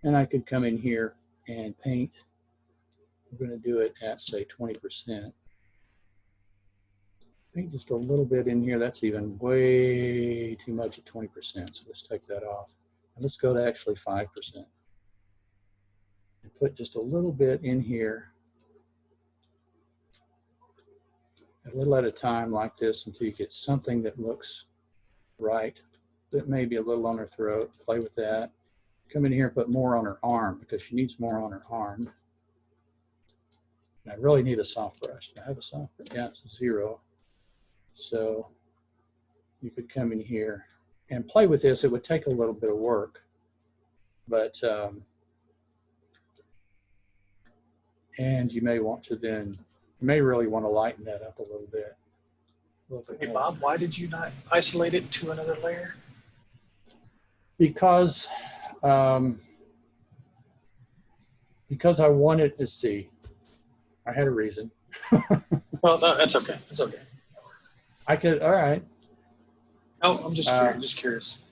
And I could come in here and paint. We're going to do it at, say, 20%. Paint just a little bit in here. That's even way too much at 20%. So let's take that off. And let's go to actually 5%. And put just a little bit in here, a little at a time like this until you get something that looks right. That may be a little on her throat. Play with that. Come in here and put more on her arm because she needs more on her arm. And I really need a soft brush. Do I have a soft brush? Yeah, it's a 0. So you could come in here and play with this. It would take a little bit of work, but and you may want to then, you may really want to lighten that up a little bit. Hey, Bob, why did you not isolate it to another layer? Because I wanted to see. I had a reason. Well, no, that's okay. It's okay. I could. All right. Oh, I'm just curious. Just curious.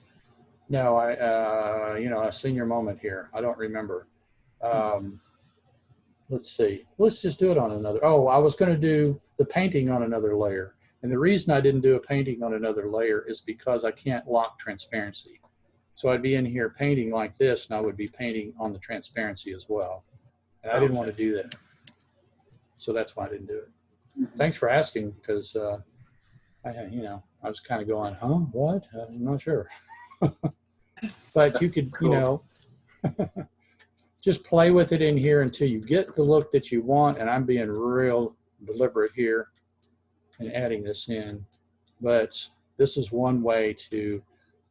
No, a senior moment here. I don't remember. Let's see. Let's just do it on another. Oh, I was going to do the painting on another layer. And the reason I didn't do a painting on another layer is because I can't lock transparency. So I'd be in here painting like this, and I would be painting on the transparency as well. And I didn't want to do that. So that's why I didn't do it. Thanks for asking, because, I was kind of going, huh, what? I'm not sure. But you could, Cool. just play with it in here until you get the look that you want. And I'm being real deliberate here and adding this in. But this is one way to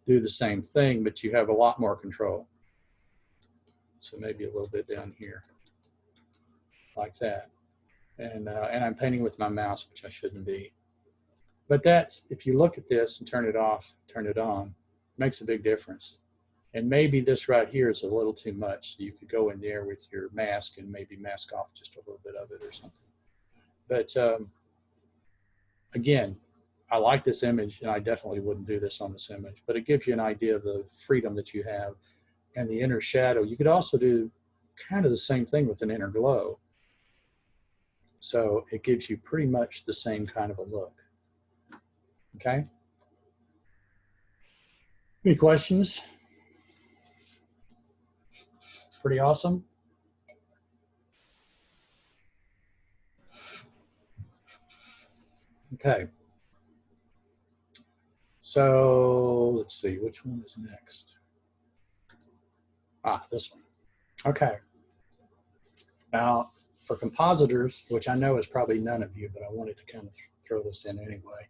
do the same thing, but you have a lot more control. So maybe a little bit down here, like that. And I'm painting with my mouse, which I shouldn't be. But that, if you look at this and turn it off, turn it on, makes a big difference. And maybe this right here is a little too much. So you could go in there with your mask and maybe mask off just a little bit of it or something. But again, I like this image, and I definitely wouldn't do this on this image, but it gives you an idea of the freedom that you have and the inner shadow. You could also do kind of the same thing with an inner glow. So it gives you pretty much the same kind of a look. Okay? Any questions? Pretty awesome. Okay. So let's see, which one is next? Ah, this one. Okay. Now, for compositors, which I know is probably none of you, but I wanted to kind of throw this in anyway.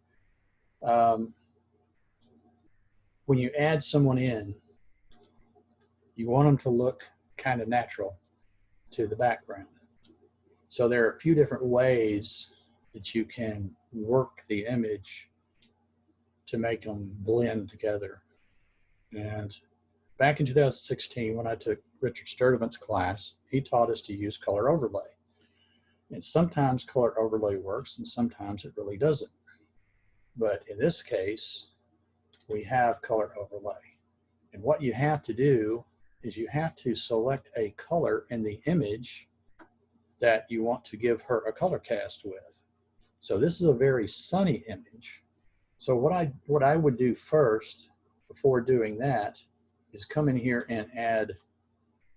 When you add someone in, you want them to look kind of natural to the background. So there are a few different ways that you can work the image to make them blend together. And back in 2016, when I took Richard Sturdivant's class, he taught us to use color overlay. And sometimes color overlay works and sometimes it really doesn't. But in this case, we have color overlay. And what you have to do is you have to select a color in the image that you want to give her a color cast with. So this is a very sunny image. So what I would do first before doing that is come in here and add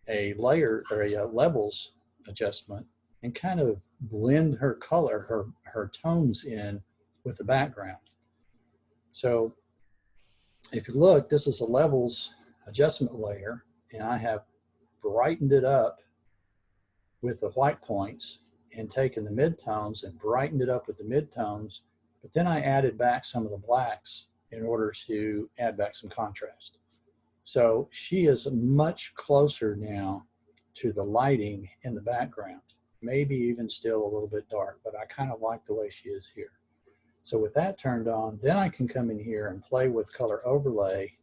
a layer or a levels adjustment and kind of blend her color, her tones in with the background. So if you look, this is a levels adjustment layer, and I have brightened it up with the white points and taken the midtones and brightened it up with the midtones, but then I added back some of the blacks in order to add back some contrast. So she is much closer now to the lighting in the background, maybe even still a little bit dark, but I kind of like the way she is here. So with that turned on, then I can come in here and play with color overlay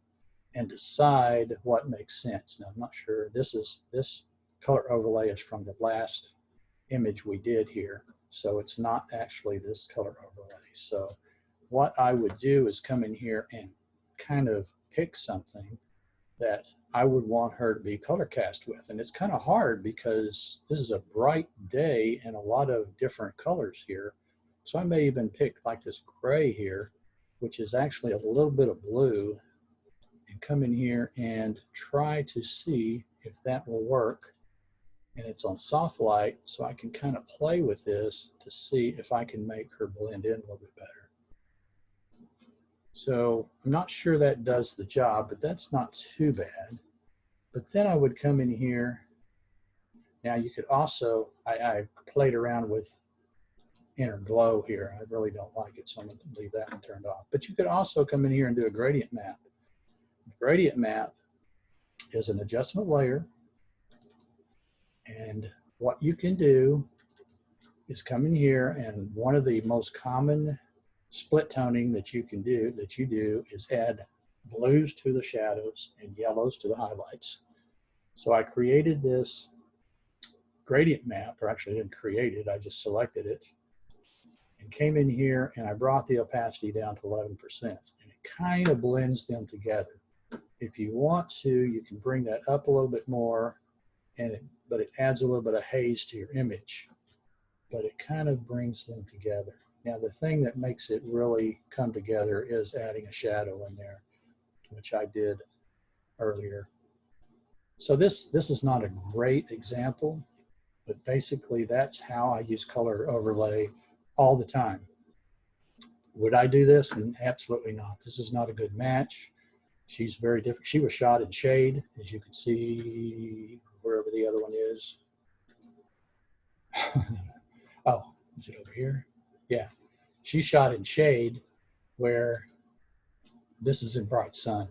and decide what makes sense. Now I'm not sure, this color overlay is from the last image we did here. So it's not actually this color overlay. So what I would do is come in here and kind of pick something that I would want her to be color cast with. And it's kind of hard because this is a bright day and a lot of different colors here. So I may even pick like this gray here, which is actually a little bit of blue, and come in here and try to see if that will work. And it's on soft light, so I can kind of play with this to see if I can make her blend in a little bit better. So I'm not sure that does the job, but that's not too bad. But then I would come in here. Now you could also, I played around with inner glow here. I really don't like it, so I'm going to leave that one turned off. But you could also come in here and do a gradient map. The gradient map is an adjustment layer. And what you can do is come in here, and one of the most common split toning that you can do, is add blues to the shadows and yellows to the highlights. So I created this gradient map, or actually didn't create it, I just selected it and came in here and I brought the opacity down to 11%, and it kind of blends them together. If you want to, you can bring that up a little bit more, but it adds a little bit of haze to your image, but it kind of brings them together. Now the thing that makes it really come together is adding a shadow in there, which I did earlier. So this is not a great example, but basically that's how I use color overlay all the time. Would I do this? And absolutely not. This is not a good match. She's very different. She was shot in shade, as you can see wherever the other one is. Oh, is it over here? Yeah. She's shot in shade where this is in bright sun.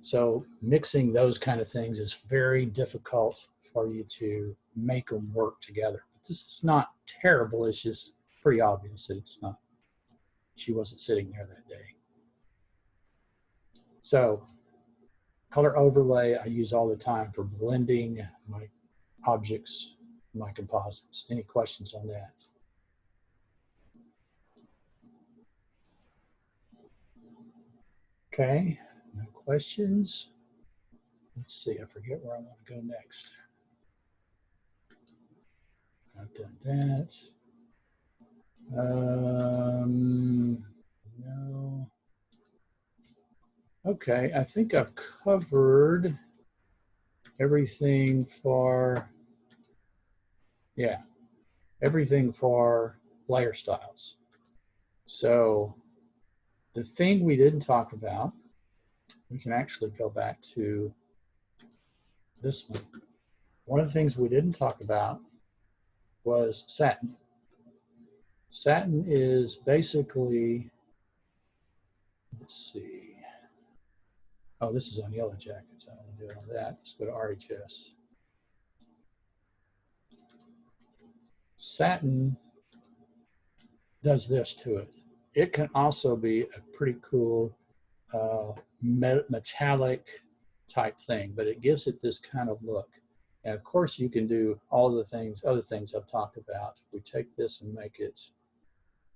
So mixing those kind of things is very difficult for you to make them work together. But this is not terrible. It's just pretty obvious that it's not. She wasn't sitting there that day. So color overlay I use all the time for blending my objects, my composites. Any questions on that? Okay, no questions. Let's see, I forget where I want to go next. done that. No. Okay, I think I've covered everything for, yeah, everything for layer styles. So the thing we didn't talk about, we can actually go back to this one. One of the things we didn't talk about was satin. Satin is basically, let's see. Oh, this is on Yellow Jackets. I want to do it on that. Let's go to RHS. Satin does this to it. It can also be a pretty cool metallic type thing, but it gives it this kind of look. And of course, you can do all the things, other things I've talked about. If we take this and make it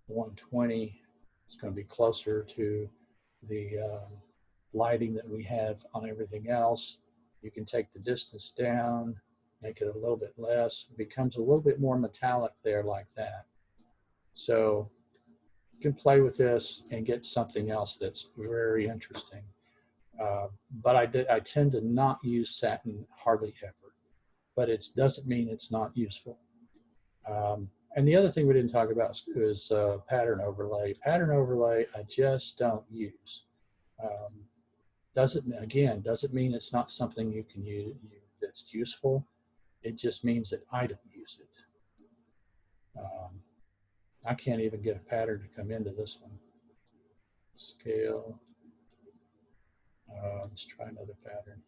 120, it's going to be closer to the lighting that we have on everything else. You can take the distance down, make it a little bit less. It becomes a little bit more metallic there like that. So you can play with this and get something else that's very interesting. But I tend to not use satin hardly ever, but it doesn't mean it's not useful. And the other thing we didn't talk about is pattern overlay. Pattern overlay, I just don't use. Doesn't mean it's not something you can use that's useful. It just means that I don't use it. I can't even get a pattern to come into this one. Scale. Let's try another pattern.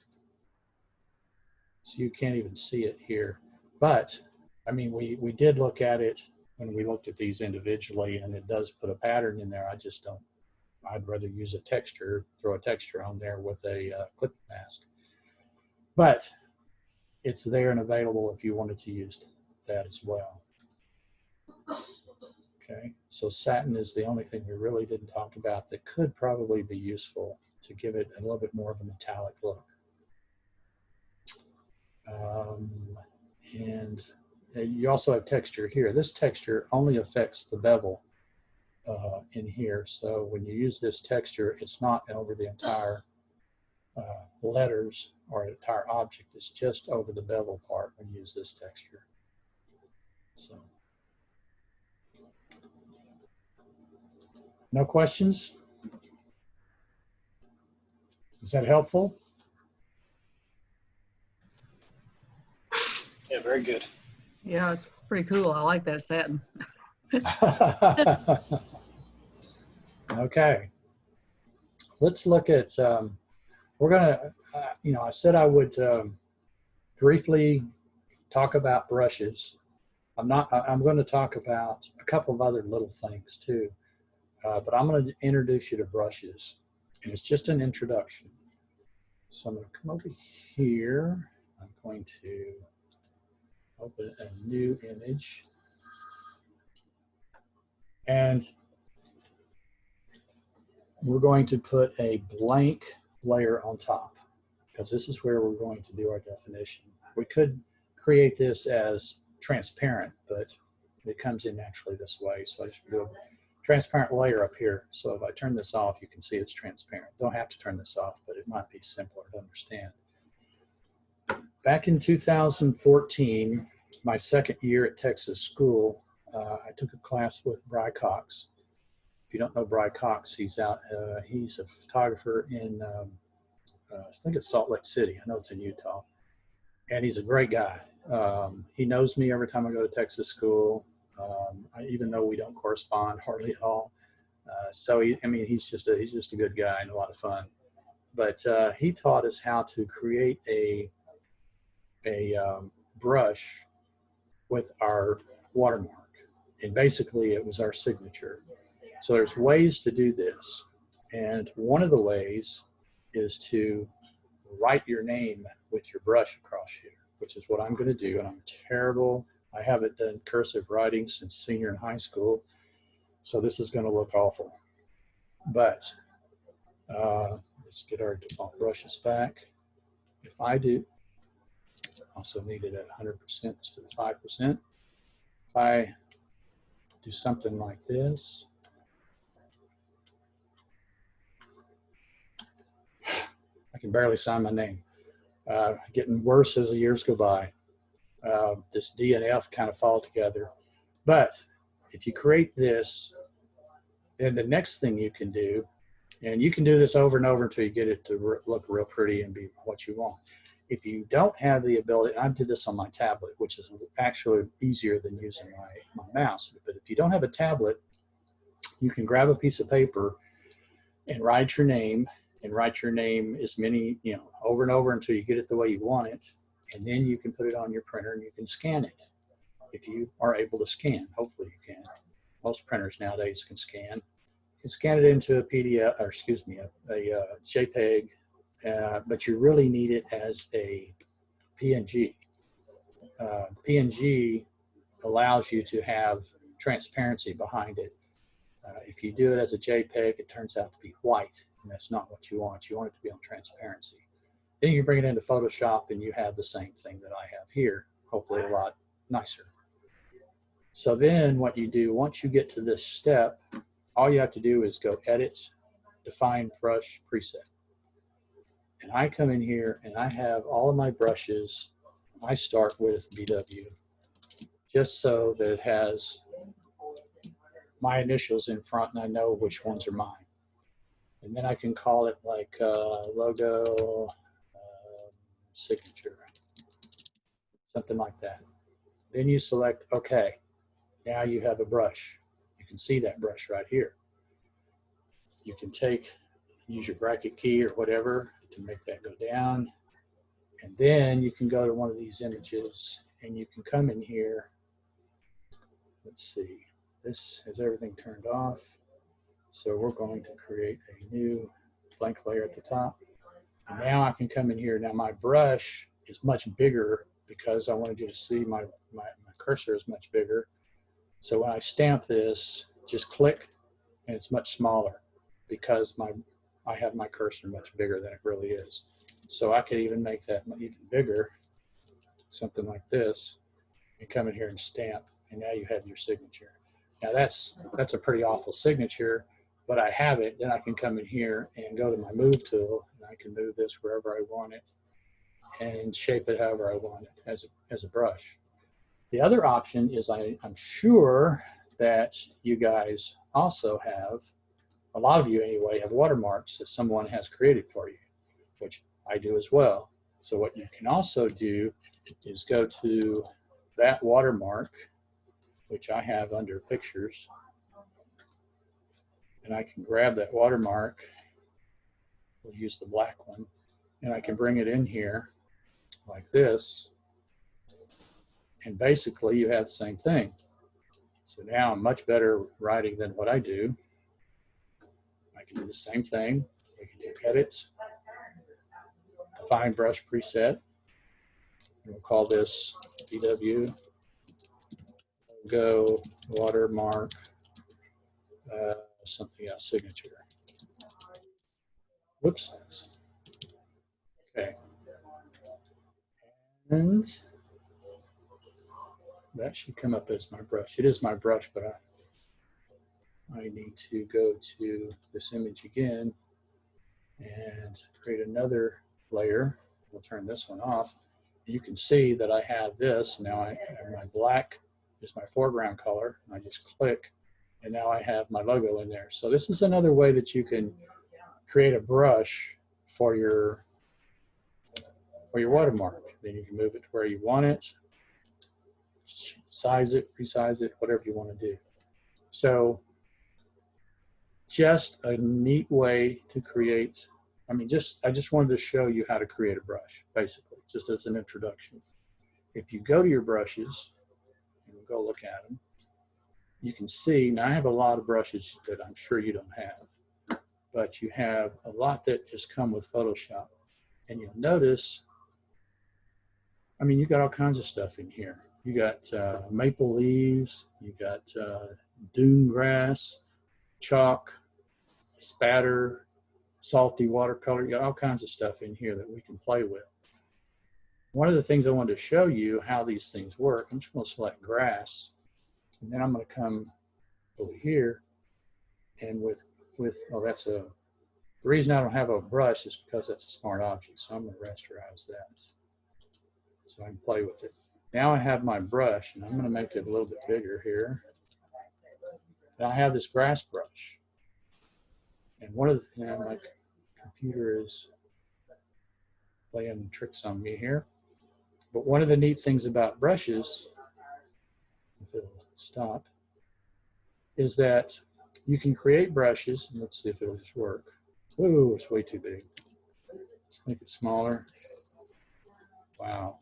So you can't even see it here. But, I mean, we did look at it when we looked at these individually, and it does put a pattern in there. I just don't. I'd rather use a texture, throw a texture on there with a clip mask. But it's there and available if you wanted to use that as well. Okay, so satin is the only thing we really didn't talk about that could probably be useful to give it a little bit more of a metallic look. And you also have texture here. This texture only affects the bevel in here. So when you use this texture, it's not over the entire letters or entire object. It's just over the bevel part when you use this texture. So, no questions? Is that helpful? Yeah, very good. Yeah, it's pretty cool. I like that satin. Okay. Let's look at, we're going to, I said I would briefly talk about brushes. I'm going to talk about a couple of other little things too, but I'm going to introduce you to brushes, and it's just an introduction. So I'm going to come over here. I'm going to open a new image, and we're going to put a blank layer on top, because this is where we're going to do our definition. We could create this as transparent, but it comes in naturally this way. So I just do a transparent layer up here. So if I turn this off, you can see it's transparent. Don't have to turn this off, but it might be simpler to understand. Back in 2014, my second year at Texas school, I took a class with Bry Cox. If you don't know Bry Cox, he's a photographer in, I think it's Salt Lake City. I know it's in Utah. And he's a great guy. He knows me every time I go to Texas school, even though we don't correspond hardly at all. So he's just a good guy and a lot of fun. But he taught us how to create a brush with our watermark, and basically it was our signature. So there's ways to do this, and one of the ways is to write your name with your brush across here, which is what I'm going to do. And I'm terrible. I haven't done cursive writing since senior in high school, so this is going to look awful. But let's get our default brushes back. If I do, also need it at 100% instead of 5%. I do something like this, I can barely sign my name. Getting worse as the years go by. This D and F kind of fall together. But if you create this, then the next thing you can do, and you can do this over and over until you get it to look real pretty and be what you want. If you don't have the ability, and I did this on my tablet, which is actually easier than using my mouse, but if you don't have a tablet, you can grab a piece of paper and write your name, as many, over and over until you get it the way you want it. And then you can put it on your printer and you can scan it. If you are able to scan, hopefully you can. Most printers nowadays can scan. You can scan it into a PDF, or excuse me, a JPEG, but you really need it as a PNG. PNG allows you to have transparency behind it. If you do it as a JPEG, it turns out to be white, and that's not what you want. You want it to be on transparency. Then you bring it into Photoshop, and you have the same thing that I have here, hopefully a lot nicer. So then what you do, once you get to this step, all you have to do is go Edit, Define Brush Preset. And I come in here, and I have all of my brushes. I start with BW, just so that it has my initials in front and I know which ones are mine. And then I can call it like logo signature, something like that. Then you select OK. Now you have a brush. You can see that brush right here. You can use your bracket key or whatever to make that go down. And then you can go to one of these images and you can come in here. Let's see. This has everything turned off. So we're going to create a new blank layer at the top. And now I can come in here. Now my brush is much bigger because I wanted you to see my cursor is much bigger. So when I stamp this, just click and it's much smaller because I have my cursor much bigger than it really is. So I could even make that even bigger, something like this, and come in here and stamp, and now you have your signature. Now that's a pretty awful signature, but I have it. Then I can come in here and go to my move tool, and I can move this wherever I want it and shape it however I want it as a brush. The other option is I'm sure that you guys also have, a lot of you anyway, have watermarks that someone has created for you, which I do as well. So what you can also do is go to that watermark, which I have under pictures, and I can grab that watermark. We'll use the black one, and I can bring it in here like this, and basically you have the same thing. So now I'm much better writing than what I do. I can do the same thing. We can do Edit, Define Brush Preset, and we'll call this BW Logo Watermark something else, signature. Whoops. Okay. And that should come up as my brush. It is my brush, but I need to go to this image again and create another layer. We'll turn this one off. You can see that I have this. Now my black is my foreground color. I just click, and now I have my logo in there. So this is another way that you can create a brush for your watermark. Then you can move it to where you want it, size it, resize it, whatever you want to do. So just a neat way to create. I just wanted to show you how to create a brush, basically, just as an introduction. If you go to your brushes, and we'll go look at them, you can see, now I have a lot of brushes that I'm sure you don't have, but you have a lot that just come with Photoshop. And you'll notice, you got all kinds of stuff in here. You got maple leaves, you got dune grass, chalk, spatter, salty watercolor. You got all kinds of stuff in here that we can play with. One of the things I wanted to show you how these things work, I'm just going to select grass, And then I'm going to come over here and with oh, that's a, the reason I don't have a brush is because that's a smart object. So I'm going to rasterize that so I can play with it. Now I have my brush, and I'm going to make it a little bit bigger here. And I have this grass brush. And one of the, my computer is playing tricks on me here. But one of the neat things about brushes, if it'll stop, is that you can create brushes. And let's see if it'll just work. Ooh, it's way too big. Let's make it smaller. Wow.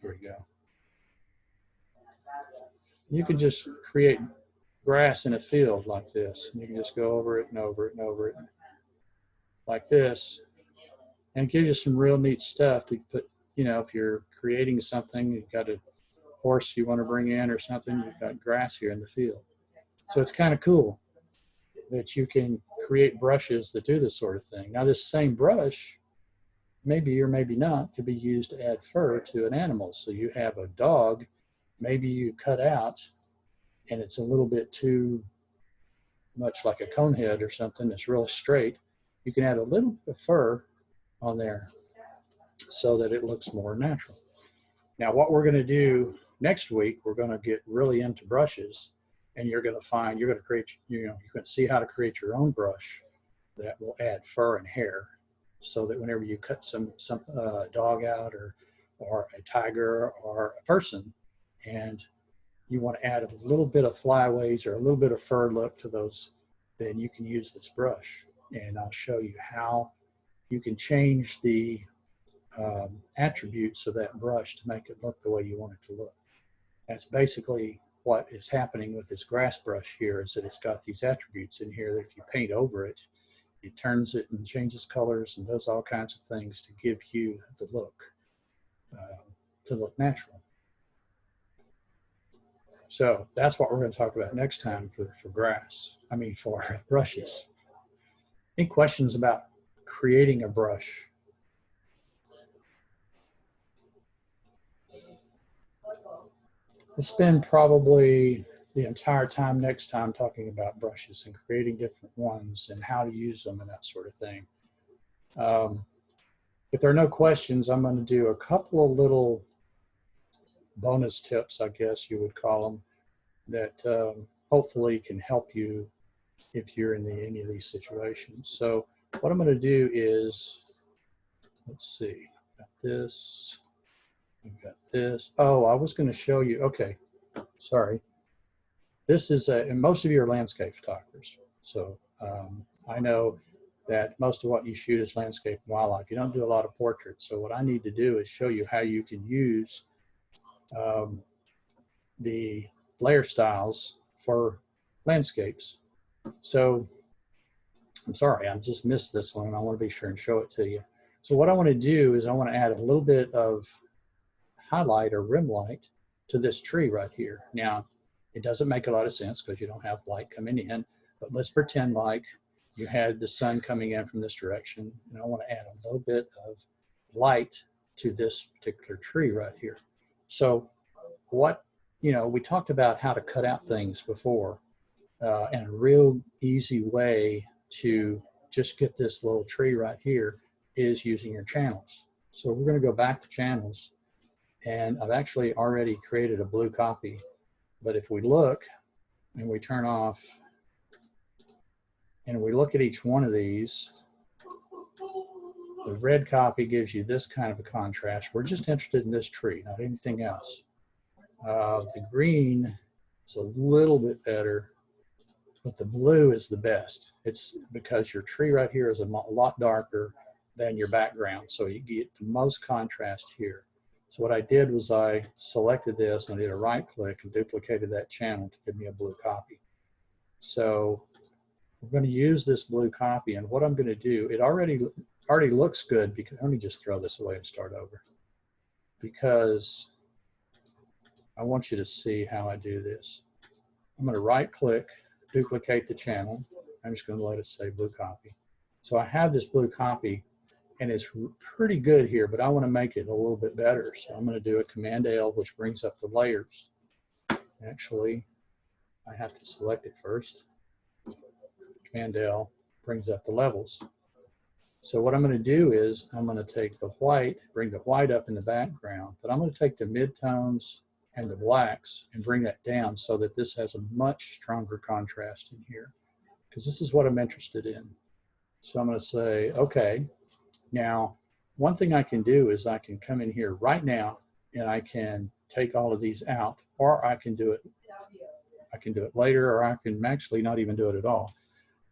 Here we go. You can just create grass in a field like this. And you can just go over it and over it and over it like this. And it gives you some real neat stuff to put, you know, if you're creating something, you've got a horse you want to bring in or something, you've got grass here in the field. So it's kind of cool that you can create brushes that do this sort of thing. Now this same brush, maybe or maybe not, could be used to add fur to an animal. So you have a dog, maybe you cut out and it's a little bit too much like a cone head or something that's real straight. You can add a little bit of fur on there so that it looks more natural. Now what we're going to do next week, we're going to get really into brushes, and you're going to find, you're going to create, you know, you're going to see how to create your own brush that will add fur and hair, so that whenever you cut some dog out or a tiger or a person, and you want to add a little bit of flyaways or a little bit of fur look to those, then you can use this brush. And I'll show you how you can change the attributes of that brush to make it look the way you want it to look. That's basically what is happening with this grass brush here, is that it's got these attributes in here that if you paint over it, it turns it and changes colors and does all kinds of things to give you the look, to look natural. So that's what we're going to talk about next time for grass, I mean for brushes. Any questions about creating a brush? We'll spend probably the entire time next time talking about brushes and creating different ones and how to use them and that sort of thing. If there are no questions, I'm going to do a couple of little bonus tips, I guess you would call them, that hopefully can help you if you're in any of these situations. So what I'm going to do is, let's see, got this, I've got this. Oh, I was going to show you, okay, sorry. This is, and most of you are landscape photographers. So I know that most of what you shoot is landscape and wildlife. You don't do a lot of portraits. So what I need to do is show you how you can use the layer styles for landscapes. So I'm sorry, I just missed this one. I want to be sure and show it to you. So what I want to do is I want to add a little bit of highlight or rim light to this tree right here. Now, it doesn't make a lot of sense because you don't have light coming in, but let's pretend like you had the sun coming in from this direction, and I want to add a little bit of light to this particular tree right here. So what, you know, we talked about how to cut out things before, and a real easy way to just get this little tree right here is using your channels. So we're going to go back to channels, and I've actually already created a blue copy. But if we look and we turn off and we look at each one of these, the red copy gives you this kind of a contrast. We're just interested in this tree, not anything else. The green is a little bit better, but the blue is the best. It's because your tree right here is a lot darker than your background, so you get the most contrast here. So what I did was I selected this and I did a right click and duplicated that channel to give me a blue copy. So we're going to use this blue copy, and what I'm going to do, it already looks good, because let me just throw this away and start over, because I want you to see how I do this. I'm going to right click, duplicate the channel. I'm just going to let it say blue copy. So I have this blue copy, and it's pretty good here, but I want to make it a little bit better. So I'm going to do a Command L, which brings up the layers. Actually, I have to select it first. Command L brings up the levels. So what I'm going to do is I'm going to take the white, bring the white up in the background, but I'm going to take the midtones and the blacks and bring that down so that this has a much stronger contrast in here, because this is what I'm interested in. So I'm going to say, okay, now one thing I can do is I can come in here right now and I can take all of these out, or I can do it later, or I can actually not even do it at all.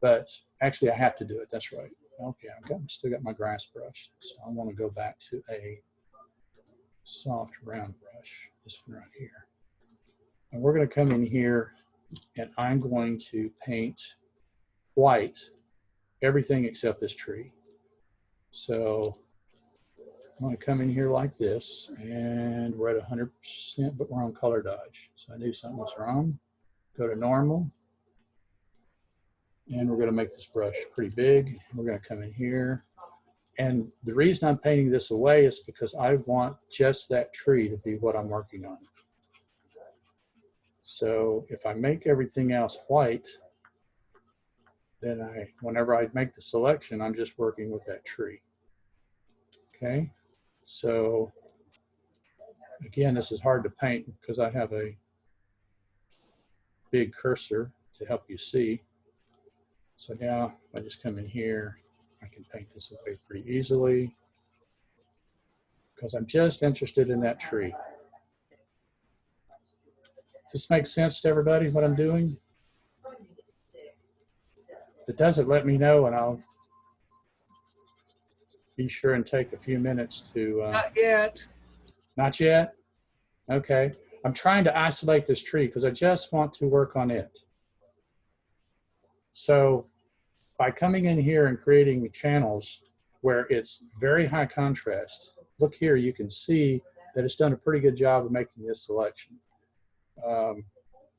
But actually I have to do it, that's right. Okay, still got my grass brush. So I want to go back to a soft round brush, this one right here. And we're going to come in here and I'm going to paint white everything except this tree. So I'm going to come in here like this, and we're at 100%, but we're on color dodge. So I knew something was wrong. Go to normal. And we're going to make this brush pretty big. We're going to come in here. And the reason I'm painting this away is because I want just that tree to be what I'm working on. So if I make everything else white, then whenever I make the selection, I'm just working with that tree. Okay, so again, this is hard to paint because I have a big cursor to help you see. So now if I just come in here, I can paint this away pretty easily because I'm just interested in that tree. Does this make sense to everybody, what I'm doing? If it doesn't, let me know and I'll be sure and take a few minutes to... Not yet. Not yet? Okay. I'm trying to isolate this tree because I just want to work on it. So by coming in here and creating channels where it's very high contrast, look here, you can see that it's done a pretty good job of making this selection. And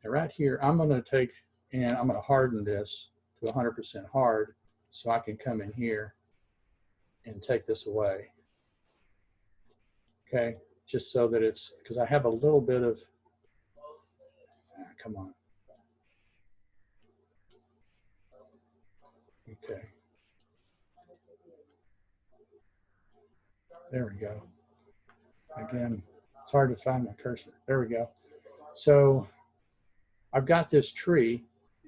right here, I'm going to take and I'm going to harden this to 100% hard so I can come in here and take this away. Okay, just so that it's, because I have a little bit of, come on. Okay. There we go. Again, it's hard to find my cursor. There we go. So I've got this tree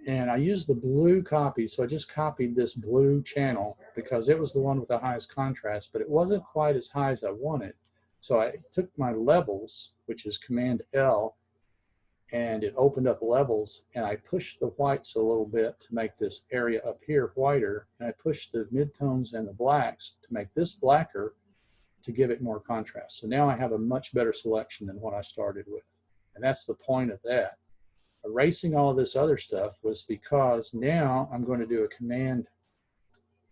and I used the blue copy. So I just copied this blue channel because it was the one with the highest contrast, but it wasn't quite as high as I wanted. So I took my levels, which is Command L, and it opened up levels, and I pushed the whites a little bit to make this area up here whiter, and I pushed the midtones and the blacks to make this blacker to give it more contrast. So now I have a much better selection than what I started with. And that's the point of that. Erasing all of this other stuff was because now I'm going to do a command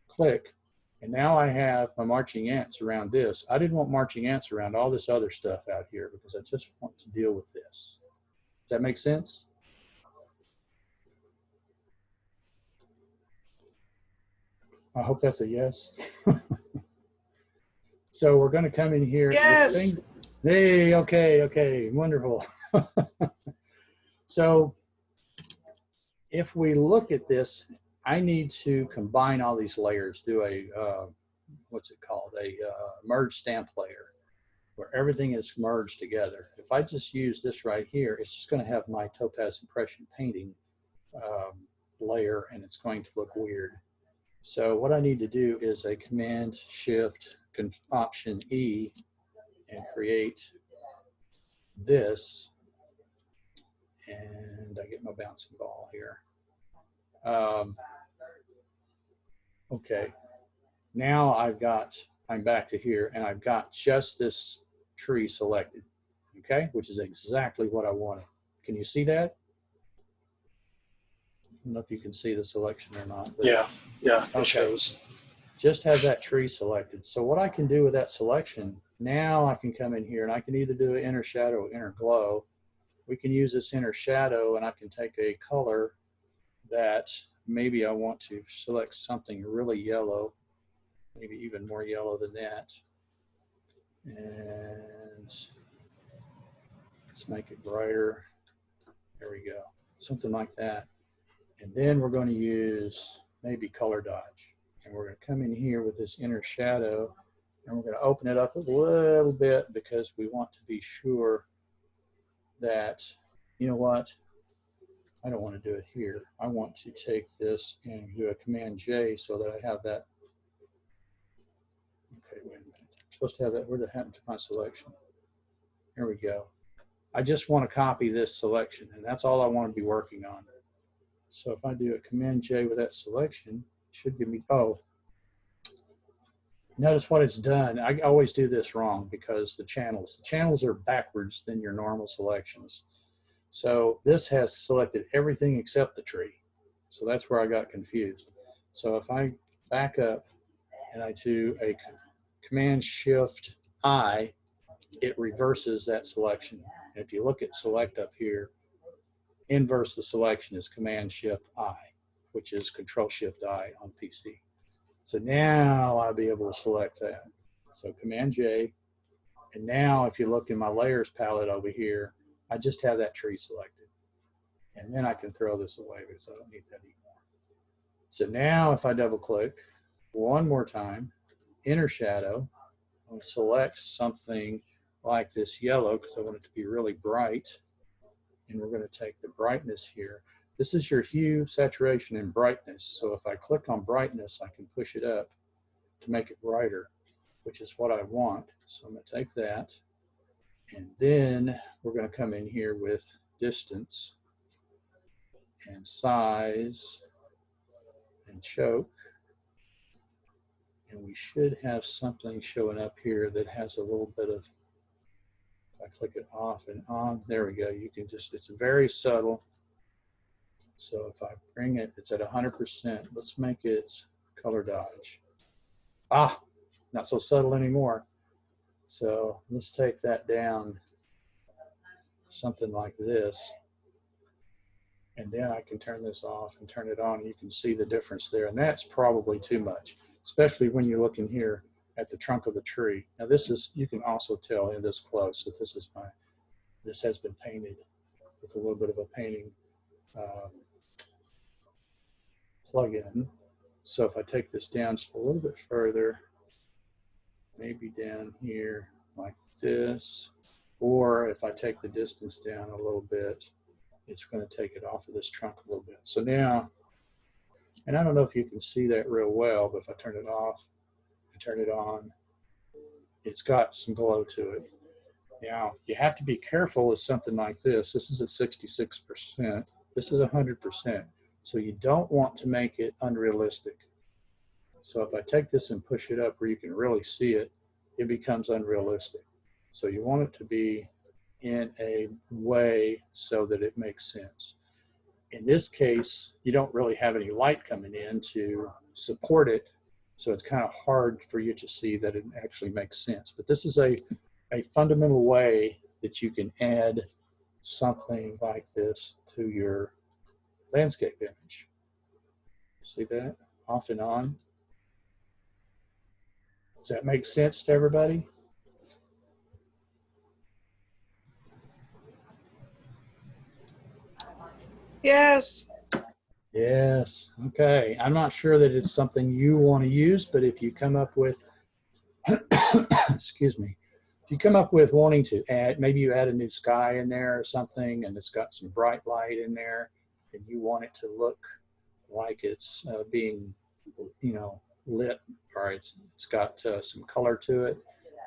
click, and now I have my marching ants around this. I didn't want marching ants around all this other stuff out here because I just want to deal with this. Does that make sense? I hope that's a yes. So we're going to come in here. Yes. Hey, okay, wonderful. So if we look at this, I need to combine all these layers, do a, what's it called? A merge stamp layer where everything is merged together. If I just use this right here, it's just going to have my Topaz Impression painting layer, and it's going to look weird. So what I need to do is a Command Shift Option E and create this, and I get my bouncing ball here. Okay, now I'm back to here, and I've got just this tree selected, okay, which is exactly what I wanted. Can you see that? I don't know if you can see the selection or not. But yeah, okay. It shows. Just has that tree selected. So what I can do with that selection, now I can come in here and I can either do an inner shadow or inner glow. We can use this inner shadow, and I can take a color that maybe I want to select something really yellow, maybe even more yellow than that. And let's make it brighter. There we go. Something like that. And then we're going to use maybe color dodge. And we're going to come in here with this inner shadow, and we're going to open it up a little bit because we want to be sure that, you know what, I don't want to do it here. I want to take this and do a Command J so that I have that. Okay, wait a minute. I'm supposed to have that. Where did it happen to my selection? Here we go. I just want to copy this selection, and that's all I want to be working on. So if I do a Command J with that selection, it should give me, oh, notice what it's done. I always do this wrong because the channels are backwards than your normal selections. So this has selected everything except the tree. So that's where I got confused. So if I back up and I do a Command Shift I, it reverses that selection. And if you look at select up here, inverse the selection is Command Shift I, which is Control Shift I on PC. So now I'll be able to select that. So Command J, and now if you look in my layers palette over here, I just have that tree selected. And then I can throw this away because I don't need that anymore. So now if I double click one more time, inner shadow, I'll select something like this yellow because I want it to be really bright. And we're going to take the brightness here. This is your hue, saturation, and brightness. So if I click on brightness, I can push it up to make it brighter, which is what I want. So I'm going to take that. And then we're going to come in here with distance and size and choke. And we should have something showing up here that has a little bit of, if I click it off and on, there we go. You can just, it's very subtle. So if I bring it, it's at 100%. Let's make it color dodge. Ah, not so subtle anymore. So let's take that down, something like this. And then I can turn this off and turn it on. And you can see the difference there. And that's probably too much, especially when you're looking here at the trunk of the tree. Now this is, you can also tell in this close that this is this has been painted with a little bit of a painting plug-in. So if I take this down just a little bit further, maybe down here like this, or if I take the distance down a little bit, it's going to take it off of this trunk a little bit. So now, and I don't know if you can see that real well, but if I turn it off and turn it on, it's got some glow to it. Now, you have to be careful with something like this. This is at 66%. This is 100%. So you don't want to make it unrealistic. So if I take this and push it up where you can really see it, it becomes unrealistic. So you want it to be in a way so that it makes sense. In this case, you don't really have any light coming in to support it. So it's kind of hard for you to see that it actually makes sense. But this is a fundamental way that you can add something like this to your landscape image. See that? Off and on. Does that make sense to everybody? Yes. Yes. Okay. I'm not sure that it's something you want to use, but if you come up with, excuse me, if you come up with wanting to add, maybe you add a new sky in there or something, and it's got some bright light in there, and you want it to look like it's being, you know, lit, or it's got some color to it,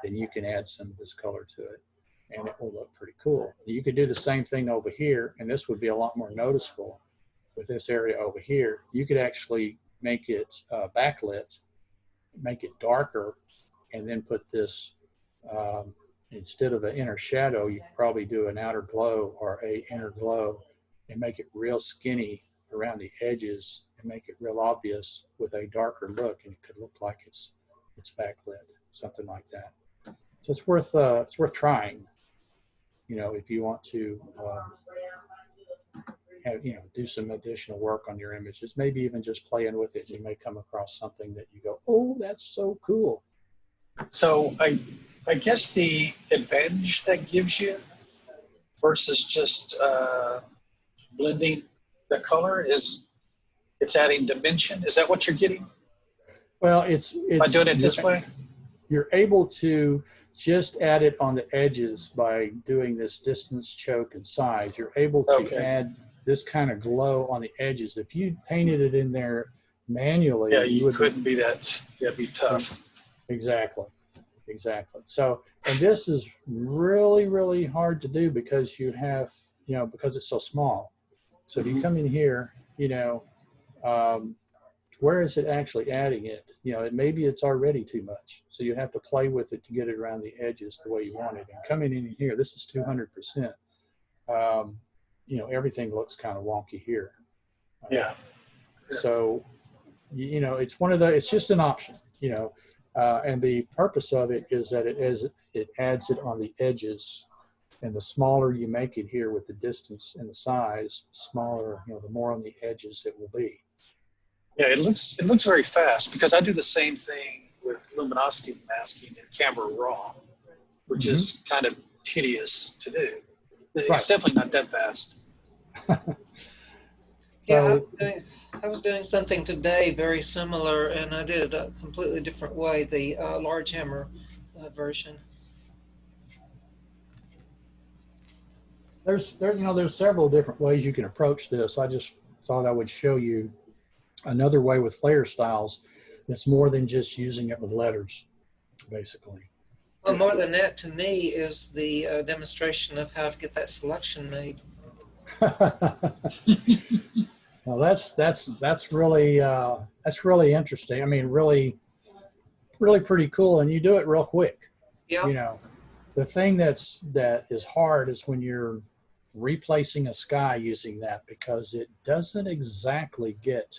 then you can add some of this color to it, and it will look pretty cool. You could do the same thing over here, and this would be a lot more noticeable with this area over here. You could actually make it backlit, make it darker, and then put this, instead of an inner shadow, you could probably do an outer glow or a inner glow and make it real skinny around the edges and make it real obvious with a darker look, and it could look like it's backlit, something like that. So it's worth trying, you know, if you want to have, you know, do some additional work on your images, maybe even just playing with it. You may come across something that you go, oh, that's so cool. So I guess the advantage that gives you versus just blending the color? It's adding dimension? Is that what you're getting Well, it's by doing it this way? You're able to just add it on the edges by doing this distance, choke, and size. You're able to add this kind of glow on the edges. If you painted it in there manually, yeah, you couldn't be that. That'd be tough. Exactly. So, and this is really, really hard to do because you have, because it's so small. So if you come in here, where is it actually adding it? Maybe it's already too much. So you have to play with it to get it around the edges the way you want it. And coming in here, this is 200%. Everything looks kind of wonky here. Yeah. So, it's one of the, it's just an option, and the purpose of it is that it adds it on the edges. And the smaller you make it here with the distance and the size, the smaller, the more on the edges it will be. Yeah, it looks very fast because I do the same thing with luminosity masking in Camera Raw, which is kind of tedious to do. It's definitely not that fast. So, yeah, I was doing something today very similar, and I did it a completely different way, the large hammer version. there's several different ways you can approach this. I just thought I would show you another way with layer styles that's more than just using it with letters, basically. Well, more than that, to me, is the demonstration of how to get that selection made. Well, that's really interesting. I mean, really pretty cool, and you do it real quick. Yeah. The thing that is hard is when you're replacing a sky using that, because it doesn't exactly get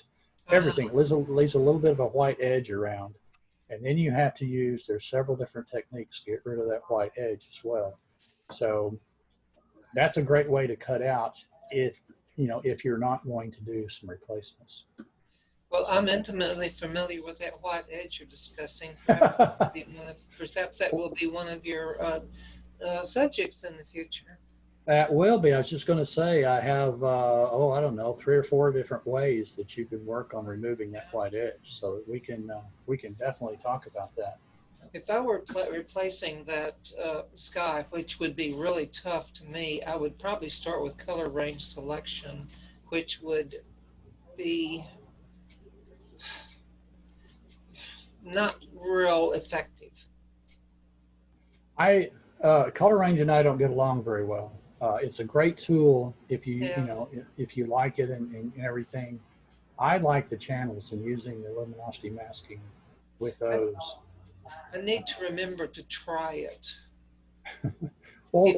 everything. It leaves a little bit of a white edge around, and then you have to use, there's several different techniques to get rid of that white edge as well. So that's a great way to cut out if you're not going to do some replacements. Well, I'm intimately familiar with that white edge you're discussing. Perhaps that will be one of your subjects in the future. That will be. I was just going to say, I have, I don't know, 3 or 4 different ways that you can work on removing that white edge, so that we can definitely talk about that. If I were replacing that sky, which would be really tough to me, I would probably start with color range selection, which would be not real effective. Color range and I don't get along very well. It's a great tool if you if you like it and everything. I like the channels and using the luminosity masking with those. I need to remember to try it. Well,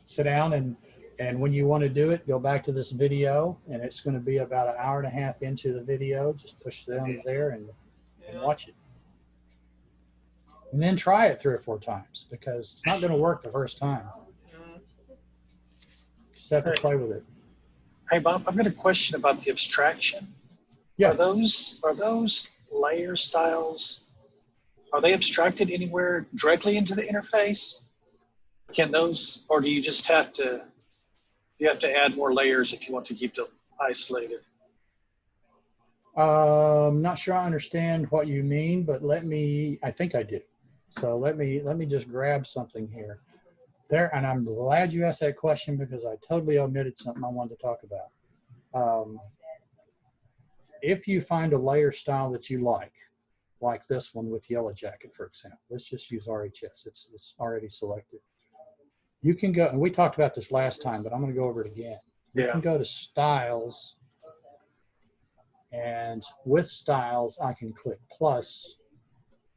sit down and when you want to do it, go back to this video, and it's going to be about 1.5 hours into the video. Just push down there and watch it. And then try it 3 or 4 times, because it's not going to work the first time. Just have to play with it. Hey, Bob, I've got a question about the abstraction. Yeah. Are those layer styles, are they abstracted anywhere directly into the interface? Can those, or do you just have to add more layers if you want to keep them isolated? I'm not sure I understand what you mean, but I think I do. So let me just grab something here. There, and I'm glad you asked that question, because I totally omitted something I wanted to talk about. If you find a layer style that you like this one with Yellow Jacket, for example, let's just use RHS. It's already selected. You can go, and we talked about this last time, but I'm going to go over it again. You can go to Styles, and with Styles, I can click plus,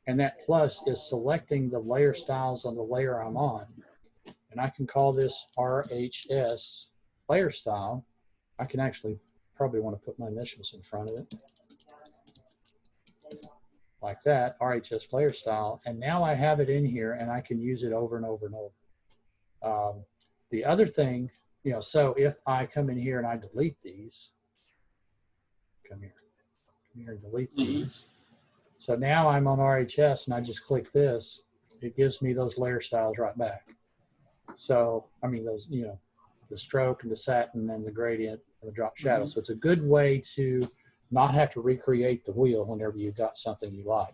and that plus is selecting the layer styles on the layer I'm on. And I can call this RHS layer style. I can actually probably want to put my initials in front of it. Like that, RHS layer style. And now I have it in here, and I can use it over and over and over. The other thing, so if I come in here and I delete these, come here and delete these. So now I'm on RHS and I just click this, it gives me those layer styles right back. So, I mean, those, the stroke and the satin and the gradient and the drop shadow. So it's a good way to not have to recreate the wheel whenever you've got something you like.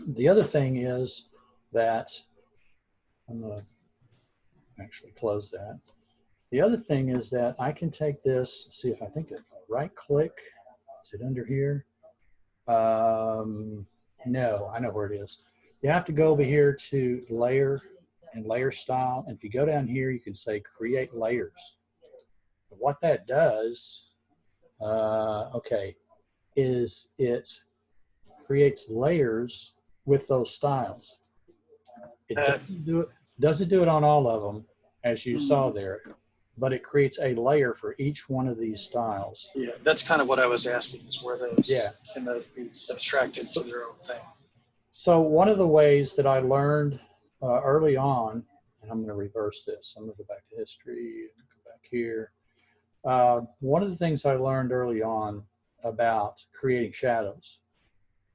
The other thing is that, I'm going to actually close that. The other thing is that I can take this, see if I think if I right click, is it under here? No, I know where it is. You have to go over here to layer and layer style. And if you go down here, you can say create layers. But what that does, okay, is it creates layers with those styles. It doesn't do it on all of them, as you saw there, but it creates a layer for each one of these styles. Yeah, that's kind of what I was asking, is where those can be abstracted to their own thing. So one of the ways that I learned early on, and I'm going to reverse this. I'm going to go back to history, go back here. One of the things I learned early on about creating shadows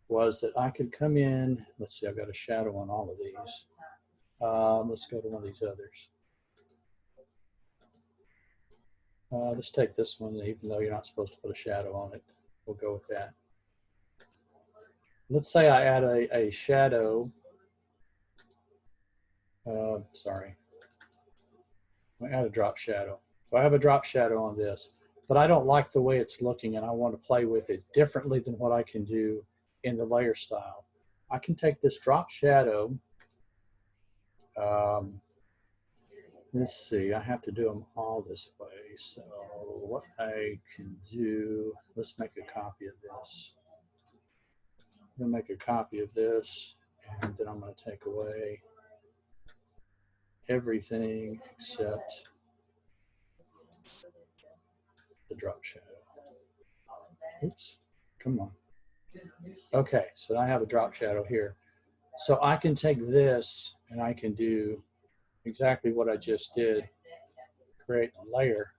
was that I could come in, let's see, I've got a shadow on all of these. Let's go to one of these others. Let's take this one, even though you're not supposed to put a shadow on it. We'll go with that. Let's say I add a shadow. Sorry. I add a drop shadow. So I have a drop shadow on this, but I don't like the way it's looking and I want to play with it differently than what I can do in the layer style. I can take this drop shadow. Let's see, I have to do them all this way. So what I can do, let's make a copy of this. I'm going to make a copy of this, and then I'm going to take away everything except the drop shadow. Oops, come on. Okay, so I have a drop shadow here. So I can take this and I can do exactly what I just did, create a layer.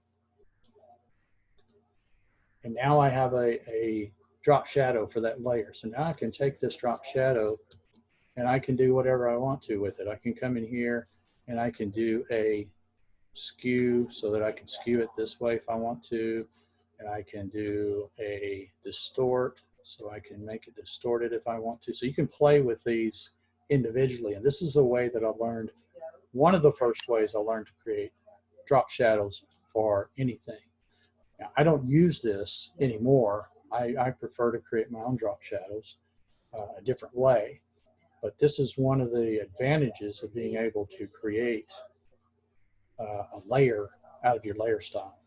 And now I have a drop shadow for that layer. So now I can take this drop shadow and I can do whatever I want to with it. I can come in here and I can do a skew so that I can skew it this way if I want to. And I can do a distort so I can make it distorted if I want to. So you can play with these individually. And this is a way that I learned, one of the first ways I learned to create drop shadows for anything. Now, I don't use this anymore. I prefer to create my own drop shadows a different way. But this is one of the advantages of being able to create a layer out of your layer style.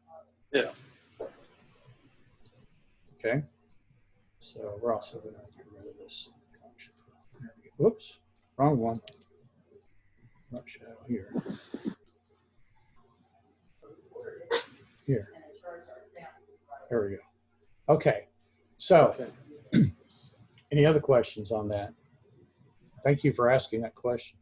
Yeah. Okay. So we're also going to get rid of this. Whoops, wrong one. Drop shadow here. Here. There we go. Okay. So, any other questions on that? Thank you for asking that question,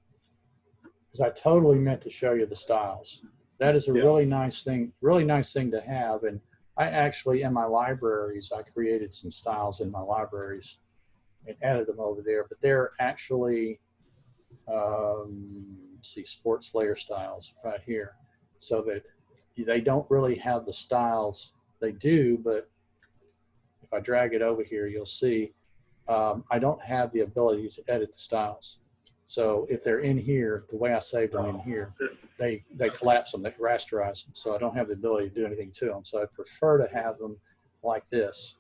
because I totally meant to show you the styles. That is a really nice thing to have. And I actually, in my libraries, I created some styles in my libraries and added them over there, but they're actually, see, sports layer styles right here, so that they don't really have the styles. They do, but if I drag it over here, you'll see I don't have the ability to edit the styles. So if they're in here, the way I saved them in here, they collapse them, they rasterize them. So I don't have the ability to do anything to them. So I prefer to have them like this,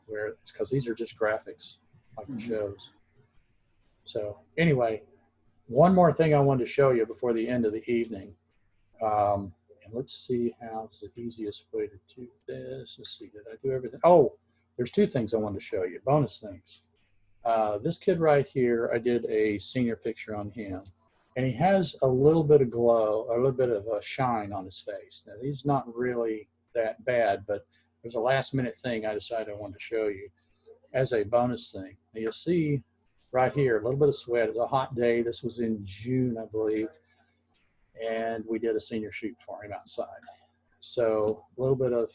where, because these are just graphics, like it shows. So anyway, one more thing I wanted to show you before the end of the evening. And let's see how's the easiest way to do this. Let's see, did I do everything? Oh, there's two things I wanted to show you, bonus things. This kid right here, I did a senior picture on him, and he has a little bit of glow, a little bit of a shine on his face. Now, he's not really that bad, but there's a last minute thing I decided I wanted to show you as a bonus thing. Now, you'll see right here, a little bit of sweat. It was a hot day. This was in June, I believe, and we did a senior shoot for him outside. So a little bit of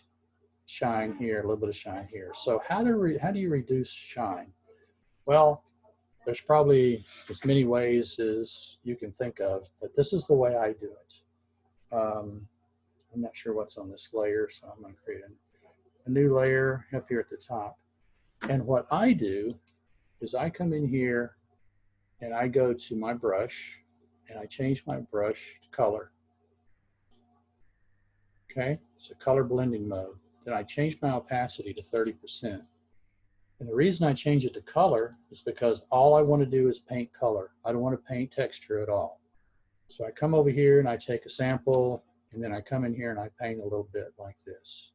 shine here, a little bit of shine here. So how do you reduce shine? Well, there's probably as many ways as you can think of, but this is the way I do it. I'm not sure what's on this layer, so I'm going to create a new layer up here at the top. And what I do is I come in here and I go to my brush and I change my brush to color. Okay, so color blending mode. Then I change my opacity to 30%. And the reason I change it to color is because all I want to do is paint color. I don't want to paint texture at all. So I come over here and I take a sample, and then I come in here and I paint a little bit like this.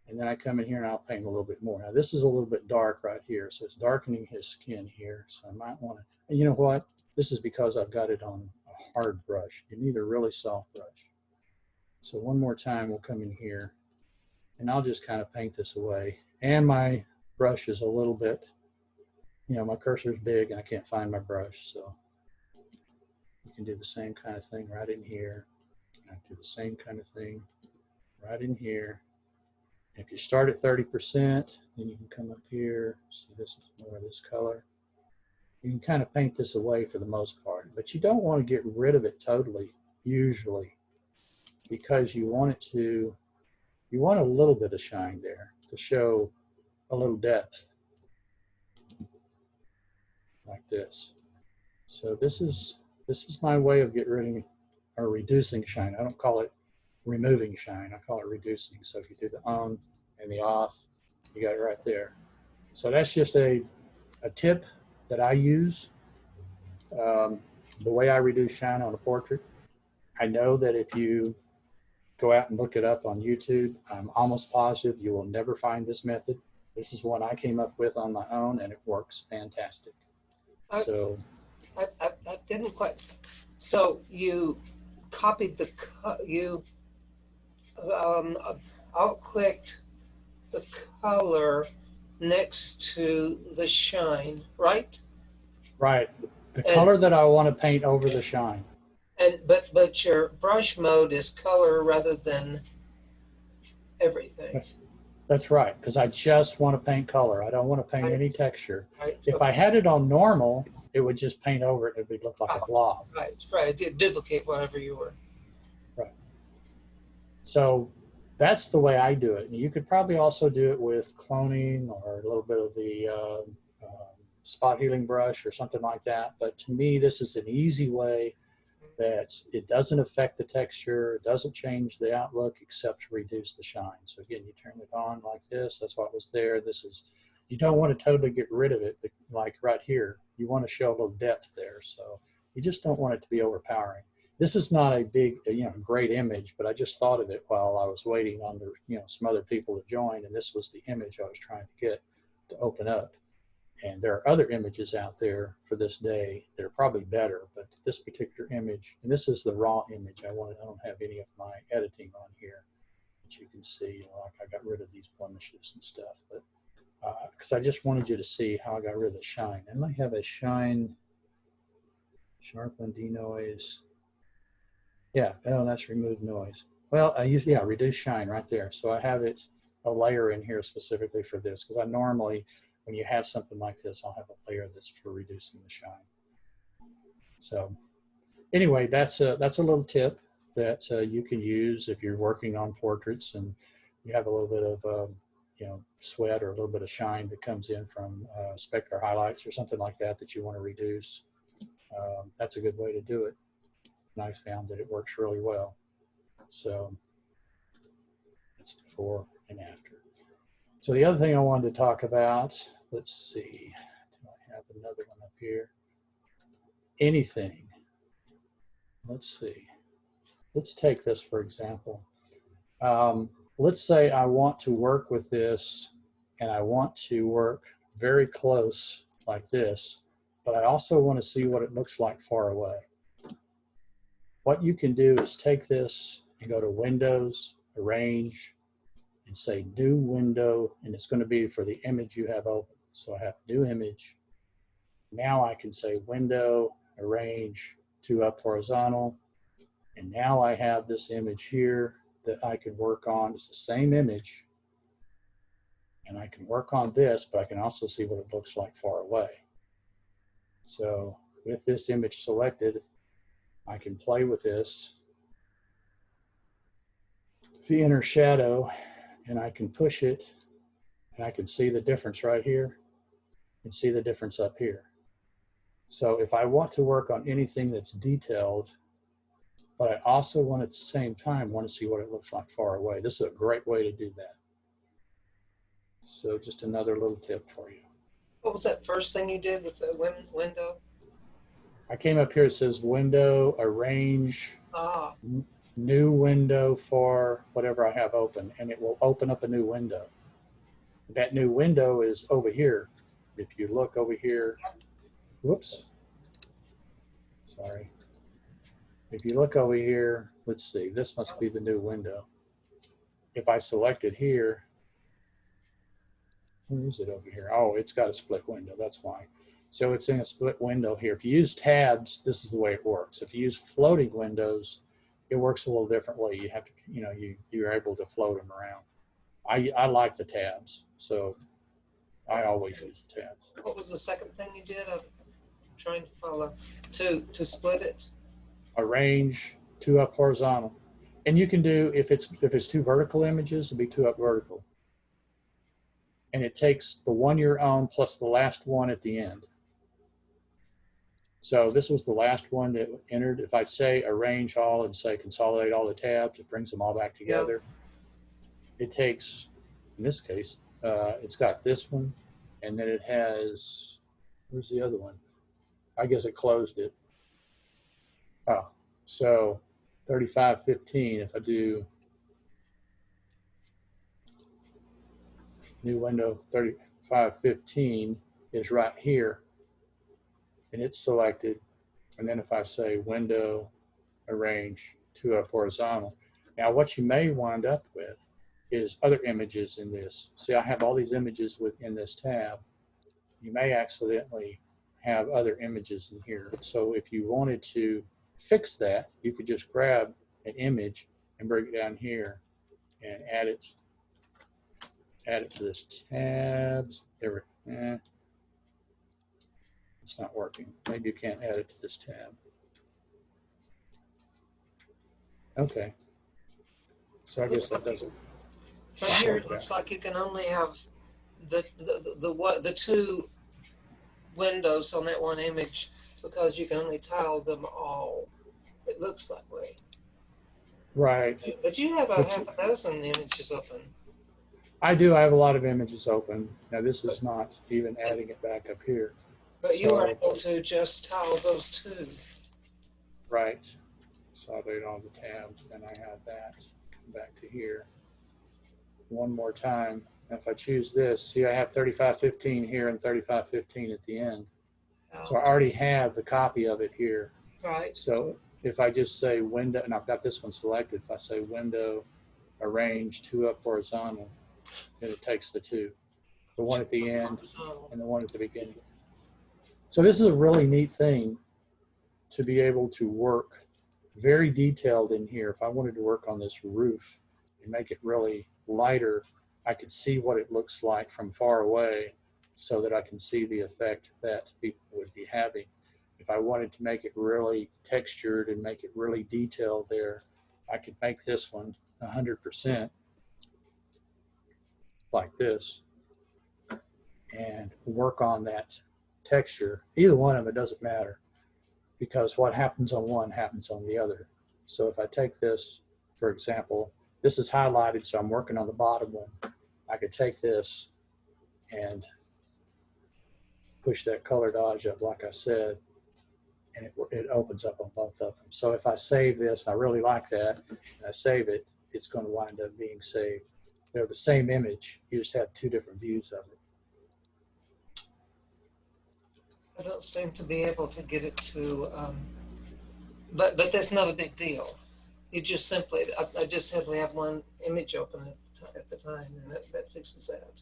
And then I come in here and I'll paint a little bit more. Now this is a little bit dark right here, so it's darkening his skin here. So I might want to, and you know what? This is because I've got it on a hard brush. You need a really soft brush. So one more time, we'll come in here and I'll just kind of paint this away. And my brush is a little bit, you know, my cursor is big and I can't find my brush. So you can do the same kind of thing right in here. I do the same kind of thing right in here. If you start at 30%, then you can come up here. See, this is more of this color. You can kind of paint this away for the most part, but you don't want to get rid of it totally, usually, because you want it to, you want a little bit of shine there to show a little depth, like this. So this is my way of getting rid of, or reducing shine. I don't call it removing shine, I call it reducing. So if you do the on and the off, you got it right there. So that's just a tip that I use. The way I reduce shine on a portrait. I know that if you go out and look it up on YouTube, I'm almost positive you will never find this method. This is one I came up with on my own, and it works fantastic. So I didn't quite. So you copied the you out-clicked the color next to the shine, right? Right. The color that I want to paint over the shine. And but your brush mode is color rather than everything. That's right, because I just want to paint color. I don't want to paint any texture. Right. If I had it on normal, it would just paint over it and it would look like a blob. Right. It duplicate whatever you were. Right. So that's the way I do it. And you could probably also do it with cloning or a little bit of the spot healing brush or something like that. But to me, this is an easy way that it doesn't affect the texture, it doesn't change the outlook except to reduce the shine. So again, you turn it on like this, that's what was there. This is, you don't want to totally get rid of it, like right here. You want to show a little depth there. So you just don't want it to be overpowering. This is not a big, great image, but I just thought of it while I was waiting on the, some other people to join, and this was the image I was trying to get to open up. And there are other images out there for this day that are probably better, but this particular image, and this is the raw image. I don't have any of my editing on here, but you can see, like I got rid of these blemishes and stuff, but because I just wanted you to see how I got rid of the shine. And I have a shine, sharpen, denoise. Yeah, oh, that's remove noise. Well, I use, reduce shine right there. So I have it, a layer in here specifically for this, because I normally, when you have something like this, I'll have a layer that's for reducing the shine. So anyway, that's a little tip that you can use if you're working on portraits and you have a little bit of sweat or a little bit of shine that comes in from specular highlights or something like that that you want to reduce. That's a good way to do it. And I found that it works really well. So that's before and after. So the other thing I wanted to talk about, let's see, do I have another one up here? Anything. Let's see. Let's take this for example. Let's say I want to work with this and I want to work very close like this, but I also want to see what it looks like far away. What you can do is take this and go to Windows, Arrange, and say New Window, and it's going to be for the image you have open. So I have New Image. Now I can say Window, Arrange, to up horizontal, and now I have this image here that I can work on. It's the same image, and I can work on this, but I can also see what it looks like far away. So with this image selected, I can play with this the inner shadow, and I can push it, and I can see the difference right here and see the difference up here. So if I want to work on anything that's detailed, but I also want at the same time want to see what it looks like far away, this is a great way to do that. So just another little tip for you. What was that first thing you did with the window? I came up here, it says window, arrange, new window for whatever I have open, and it will open up a new window. That new window is over here. If you look over here, whoops, sorry. If you look over here, let's see, this must be the new window. If I select it here, where is it over here? Oh, it's got a split window, that's why. So it's in a split window here. If you use tabs, this is the way it works. If you use floating windows, it works a little different way. You have to, you're able to float them around. I like the tabs, so I always use the tabs. What was the second thing you did? I'm trying to follow. To split it? Arrange, 2 up horizontal. And you can do, if it's 2 vertical images, it'd be 2 up vertical. And it takes the one you're on plus the last one at the end. So this was the last one that entered. If I say arrange all and say consolidate all the tabs, it brings them all back together. It takes, in this case, it's got this one, and then it has, where's the other one? I guess it closed it. Oh, so 3515, if I do new window 3515 is right here, and it's selected. And then if I say window, arrange, 2 up horizontal. Now what you may wind up with is other images in this. See, I have all these images within this tab. You may accidentally have other images in here. So if you wanted to fix that, you could just grab an image and bring it down here and add it to this tabs. There, it's not working. Maybe you can't add it to this tab. Okay. So I guess that doesn't. But here it looks like you can only have the 2 windows on that one image because you can only tile them all. It looks that way. Right. But you have half a dozen images open. I do. I have a lot of images open. Now this is not even adding it back up here. But you were able to just tile those 2. Right. Consolidate all the tabs. Then I have that. Come back to here. One more time. If I choose this, see, I have 3515 here and 3515 at the end. So I already have the copy of it here. Right. So if I just say window, and I've got this one selected, if I say window, arrange, 2 up horizontal, then it takes the 2. The one at the end and the one at the beginning. So this is a really neat thing to be able to work very detailed in here. If I wanted to work on this roof and make it really lighter, I could see what it looks like from far away so that I can see the effect that people would be having. If I wanted to make it really textured and make it really detailed there, I could make this one 100% like this and work on that texture. Either one of them, it doesn't matter, because what happens on one happens on the other. So if I take this, for example, this is highlighted, so I'm working on the bottom one. I could take this and push that color dodge up, like I said, and it opens up on both of them. So if I save this, and I really like that, and I save it, it's going to wind up being saved. They're the same image, you just have 2 different views of it. I don't seem to be able to get it to, but that's not a big deal. You just simply, I just simply have one image open at the time, and that fixes that.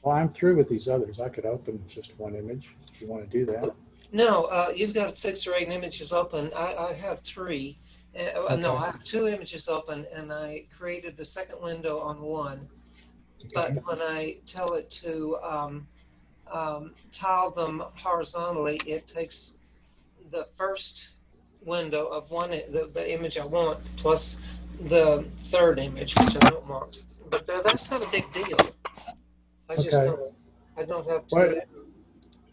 Well, I'm through with these others. I could open just one image if you want to do that. No, you've got 6 or 8 images open. I have 3. Okay. No, I have 2 images open, and I created the second window on one. Okay. But when I tell it to tile them horizontally, it takes the first window of the image I want plus the third image, which I don't want. But that's not a big deal. I just Okay. don't, I don't have to. Well,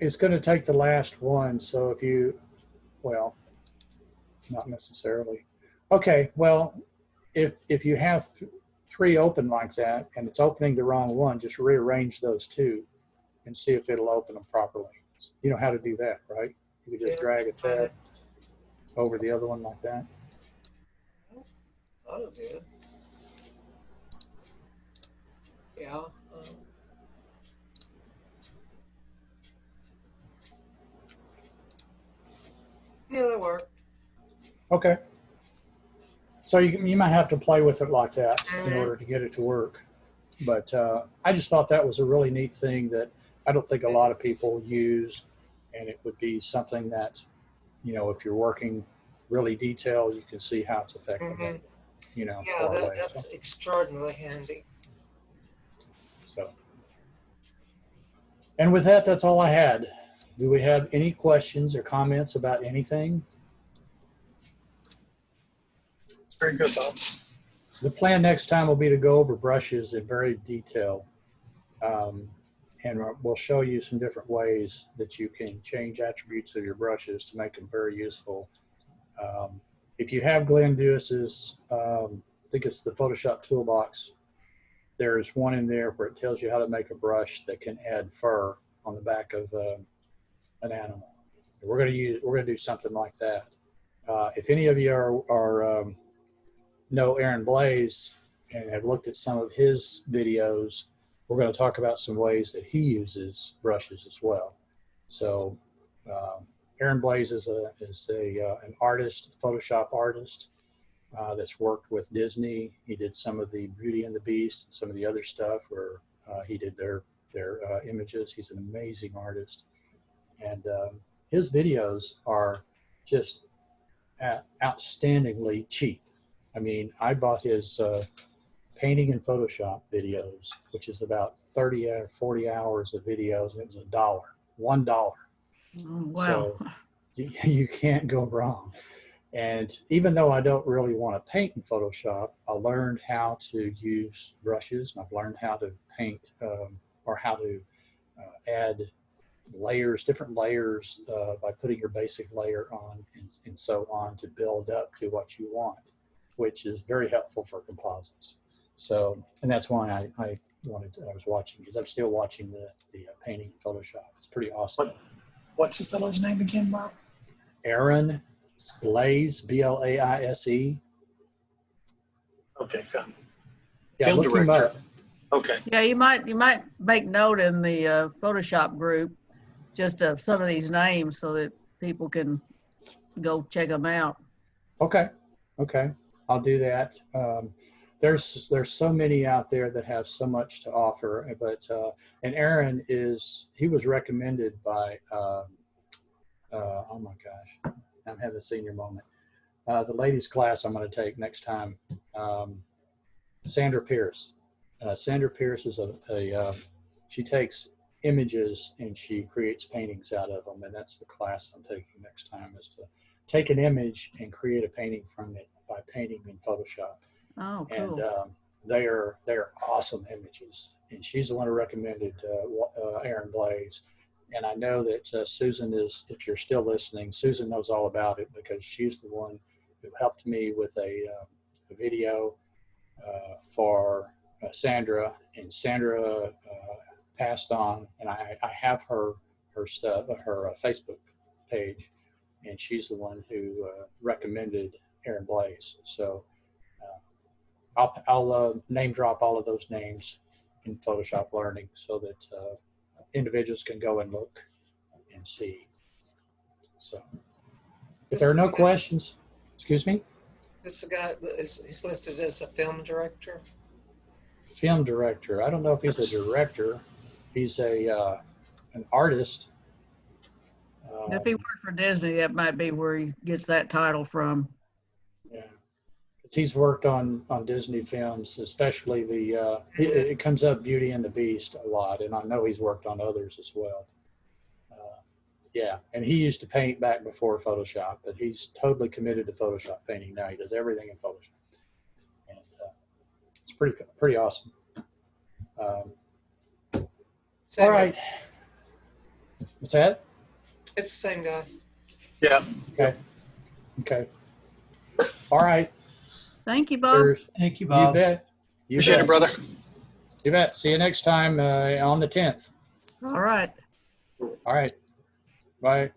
it's going to take the last one. So if you, well, not necessarily. Okay. Well, if you have three open like that and it's opening the wrong one, just rearrange those two and see if it'll open them properly. You know how to do that, right? You can just drag a tab over the other one like that. Oh, dude. Yeah. Yeah, that worked. Okay. So you might have to play with it like that in order to get it to work. But I just thought that was a really neat thing that I don't think a lot of people use. And it would be something that, you know, if you're working really detailed, you can see how it's affecting it, you know, Yeah, far away. that's extraordinarily handy. So, and with that, that's all I had. Do we have any questions or comments about anything? It's very good, Bob. The plan next time will be to go over brushes in very detail. And we'll show you some different ways that you can change attributes of your brushes to make them very useful. If you have Glenn Dewis's, I think it's the Photoshop Toolbox, there's one in there where it tells you how to make a brush that can add fur on the back of an animal. We're going to do something like that. If any of you know Aaron Blaze and have looked at some of his videos, we're going to talk about some ways that he uses brushes as well. So Aaron Blaze is an artist, Photoshop artist that's worked with Disney. He did some of the Beauty and the Beast, some of the other stuff where he did their images. He's an amazing artist, and his videos are just outstandingly cheap. I mean, I bought his painting in Photoshop videos, which is about 30 or 40 hours of videos, and it was $1. Oh, wow. So you can't go wrong. And even though I don't really want to paint in Photoshop, I learned how to use brushes, and I've learned how to paint or how to add layers, different layers by putting your basic layer on and so on to build up to what you want, which is very helpful for composites. So, and that's why I was watching, because I'm still watching the painting in Photoshop. It's pretty awesome. What's the fellow's name again, Bob? Aaron Blaze, Blaise. Okay, found. Yeah, Film look director. him up. Okay. Yeah, you might make note in the Photoshop group just of some of these names so that people can go check them out. Okay, I'll do that. There's so many out there that have so much to offer, but and Aaron he was recommended by oh my gosh, I'm having a senior moment. The ladies class I'm going to take next time, Sandra Pierce. Sandra Pierce is she takes images and she creates paintings out of them, and that's the class I'm taking next time, is to take an image and create a painting from it by painting in Photoshop. Oh, cool. And they are awesome images, and she's the one who recommended Aaron Blaze. And I know that Susan is, if you're still listening, Susan knows all about it, because she's the one who helped me with a video for Sandra, and Sandra passed on, and I have her stuff, her Facebook page, and she's the one who recommended Aaron Blaze. So I'll name drop all of those names in Photoshop Learning so that individuals can go and look and see. So if there are no questions, excuse me? This guy, he's listed as a film director. Film director. I don't know if he's a director. He's an artist. If he worked for Disney, that might be where he gets that title from. Yeah, he's worked on Disney films, especially it comes up Beauty and the Beast a lot, and I know he's worked on others as well. Yeah, and he used to paint back before Photoshop, but he's totally committed to Photoshop painting now. He does everything in Photoshop. pretty awesome. Same All guy. right. What's that? It's the same guy. Yeah. Okay. Okay. All right. Thank you, Bob. There's- Thank you, You Bob. bet. You Appreciate bet. it, brother. You bet. See you next time on the 10th. All right. All right. Bye.